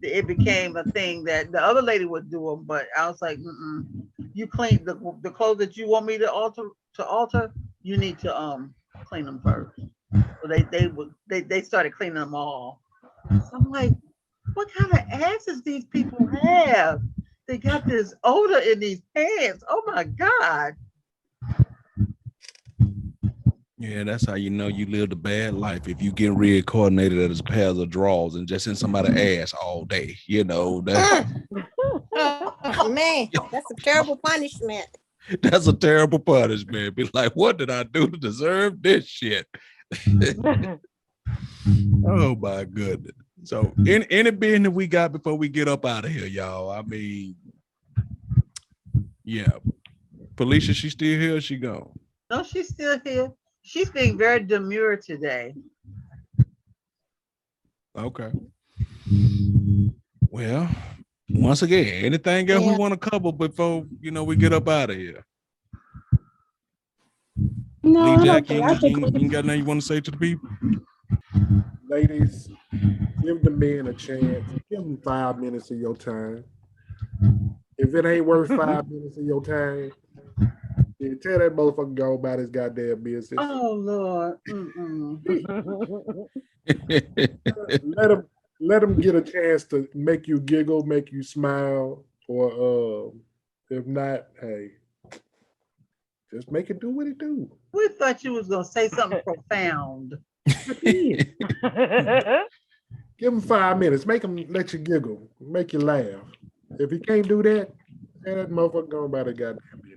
it became a thing that the other lady would do them, but I was like, you clean the clothes that you want me to alter. You need to clean them first. So they started cleaning them all. So I'm like, what kind of asses these people have? They got this odor in these pants. Oh my God. Yeah, that's how you know you lived a bad life. If you get reincarnated as a pair of drawers and just in somebody's ass all day, you know, that, Oh, man, that's a terrible punishment. that's a terrible punishment. Be like, what did I do to deserve this shit? Oh my goodness. So any business we got before we get up out of here, y'all. I mean, yeah. Felicia, she still here or she gone? No, she's still here. She's being very demure today. Okay. Well, once again, anything else we want to cover before we get up out of here? No, Lee I Jack, don't think you got nothing you want to say to the people? Ladies, give the men a chance. Give them 5 minutes of your time. If it ain't worth 5 minutes of your time, then tell that motherfucker go about his goddamn business. Oh Lord. Let him get a chance to make you giggle, make you smile, or if not, hey, just make it do what it do. We thought you was gonna say something profound. Give him 5 minutes. Make him let you giggle, make you laugh. If he can't do that, tell that motherfucker go about his goddamn business.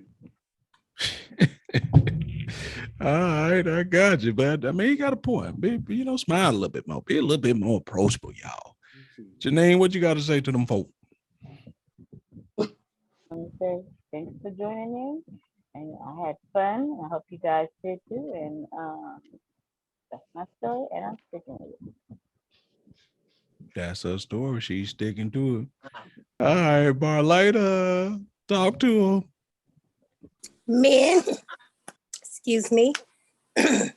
All right, I got you, but I mean, you got a point. Smile a little bit more. Be a little bit more approachable, y'all. Janine, what you got to say to them folk? I want to say thanks for joining me, and I had fun. I hope you guys did too. And that's my story, and I'm sticking with it. That's her story. She's sticking to it. All right, Barletta, talk to him. Men, excuse me. I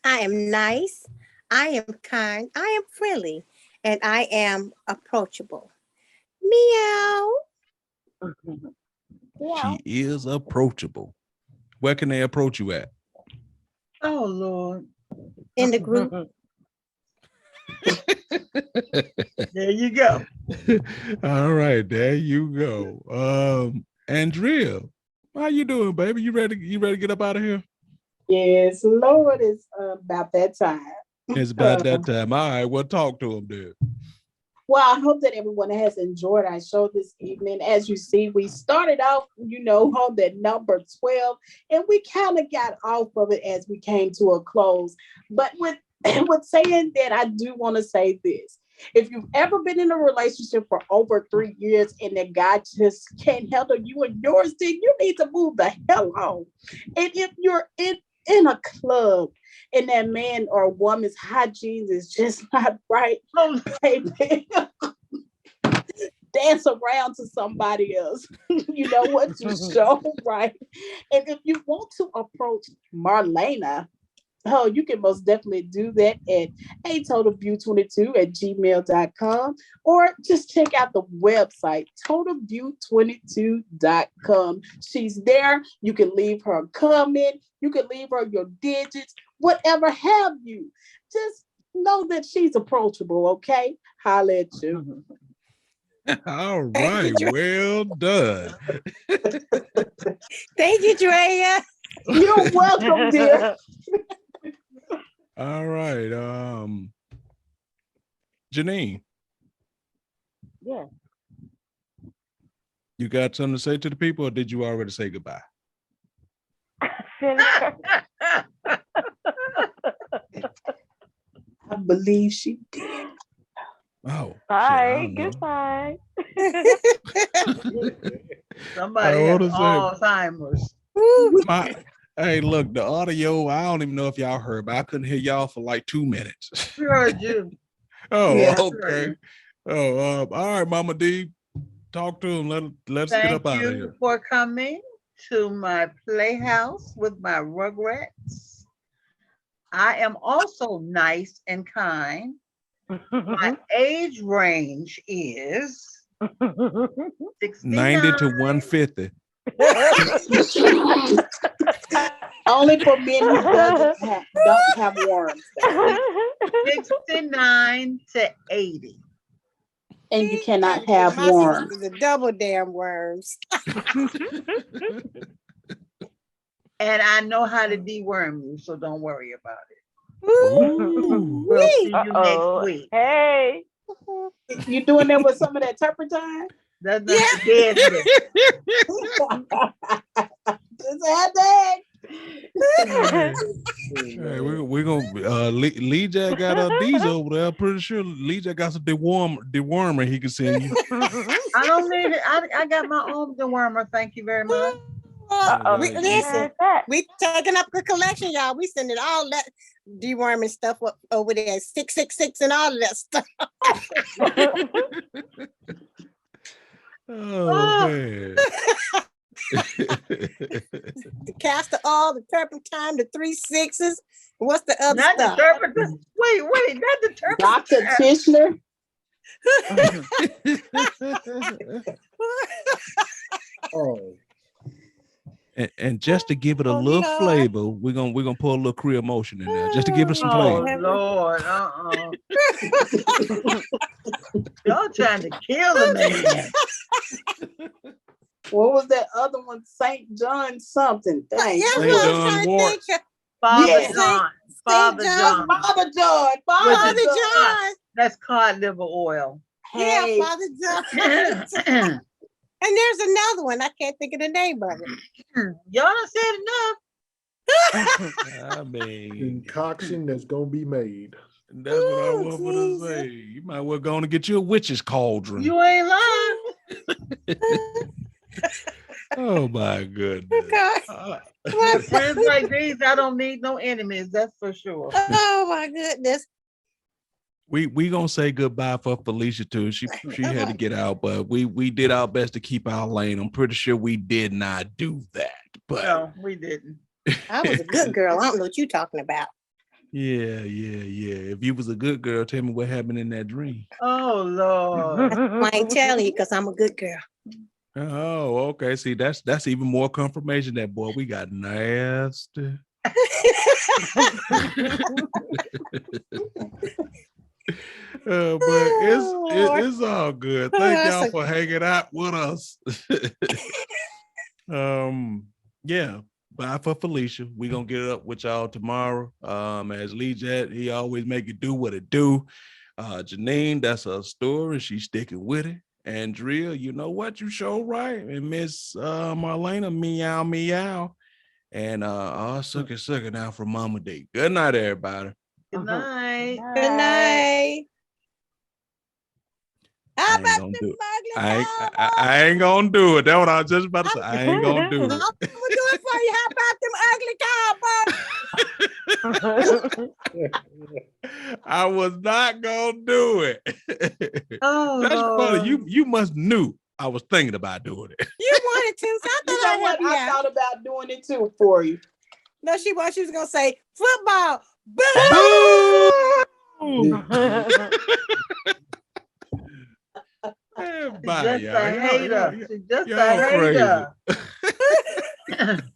am nice, I am kind, I am friendly, and I am approachable. Meow. She is approachable. Where can they approach you at? Oh Lord. In the group. There you go. All right, there you go. Andrea, how you doing, baby? You ready to get up out of here? Yes, Lord, it's about that time. It's about that time. All right, well, talk to him, dude. Well, I hope that everyone has enjoyed our show this evening. As you see, we started off, on that number 12, and we kind of got off of it as we came to a close. But with saying that, I do want to say this. If you've ever been in a relationship for over 3 years and that guy just can't handle you and yours, then you need to move the hell on. And if you're in a club and that man or woman's hygiene is just not right, baby, dance around to somebody else. You know what to show, right? And if you want to approach Marlena, you can most definitely do that at atotalview22@gmail.com, or just check out the website, totalview22.com. She's there. You can leave her a comment. You can leave her your digits, whatever have you. Just know that she's approachable, okay? Holla at you. All right, well done. Thank you, Drea. You're welcome, dear. All right, Janine. Yeah. You got something to say to the people, or did you already say goodbye? I believe she did. Oh. Bye. Goodbye. Somebody has Alzheimer's. Hey, look, the audio, I don't even know if y'all heard, but I couldn't hear y'all for like 2 minutes. We heard you. Oh, Yeah, okay. Oh, all right, Mama D, talk to him. Let's get up out of here. Thank you for coming to my playhouse with my rugrats. I am also nice and kind. My age range is 90 to 69 150. Only for men who don't have worms. 69 to 80. And you cannot have My worms. sisters are double damn worms. And I know how to deworm you, so don't worry about it. Ooh. We'll see you next week. Hey. You doing that with some of that turpentine? That's not deadly. Just had that. Hey, we're gonna Lee Jack got a D's over there. I'm pretty sure Lee Jack got some dewormer he can send you. I don't need it. I got my own dewormer. Thank you very much. Listen, we taking up the collection, y'all. We sending all that deworming stuff up over there, 666 and all of that stuff. Oh man. The castor oil, the turpentine, the 3 6s. What's the other Not stuff? the turpentine. Wait, not the turpentine. Dr. Tishner. Oh, And just to give it a Oh, little Lord. flavor, we're gonna put a little Korea motion in there, just to give it some Oh flavor. Lord, Y'all trying to kill a man. What was that other one? St. John something. Dang. Yes, St. what I'm John trying to Wort. think. Father Yes. John. St. Father John. John. Father John. With Father the Father John. John. That's cod liver oil. Hey. Yeah, Father John. And there's another one. I can't think of the name of it. Y'all done said enough. I mean, concoction that's gonna be made. that's what I Ooh, want to Jesus. say. You might well go and get you a witch's cauldron. You ain't lying. Oh my goodness. God. With friends like these, I don't need no enemies. That's for sure. Oh my goodness. We gonna say goodbye for Felicia too. She had to get out, but we did our best to keep our lane. I'm pretty sure we did not do that, but No, we didn't. I was a good girl. I don't know what you're talking about. yeah. If you was a good girl, tell me what happened in that dream. Oh Lord. I ain't telling you because I'm a good girl. Oh, okay. See, that's even more confirmation that boy, we got nasty. But it's all good. Thank y'all for hanging out with us. Yeah. Bye for Felicia. We gonna get up with y'all tomorrow. As Lee Jet, he always make it do what it do. Janine, that's her story. She's sticking with it. Andrea, you know what? You show right. And Miss Marlena, meow meow. And sucker now from Mama D. Good night, everybody. Good night. Good night. How I ain't about gonna them do it. ugly I ain't gonna do it. That's what I was just about to say. I ain't gonna do I'm it. gonna do it for you. How about them ugly cowboys? I was not gonna do it. Oh, That's Lord. funny. You must knew I was thinking about doing it. You wanted to, so I You thought know I'd what? help you I out. thought about doing it too for you. No, she was. She was gonna say football. Boo! Bye, She's just a hater. She's just a y'all hater. crazy.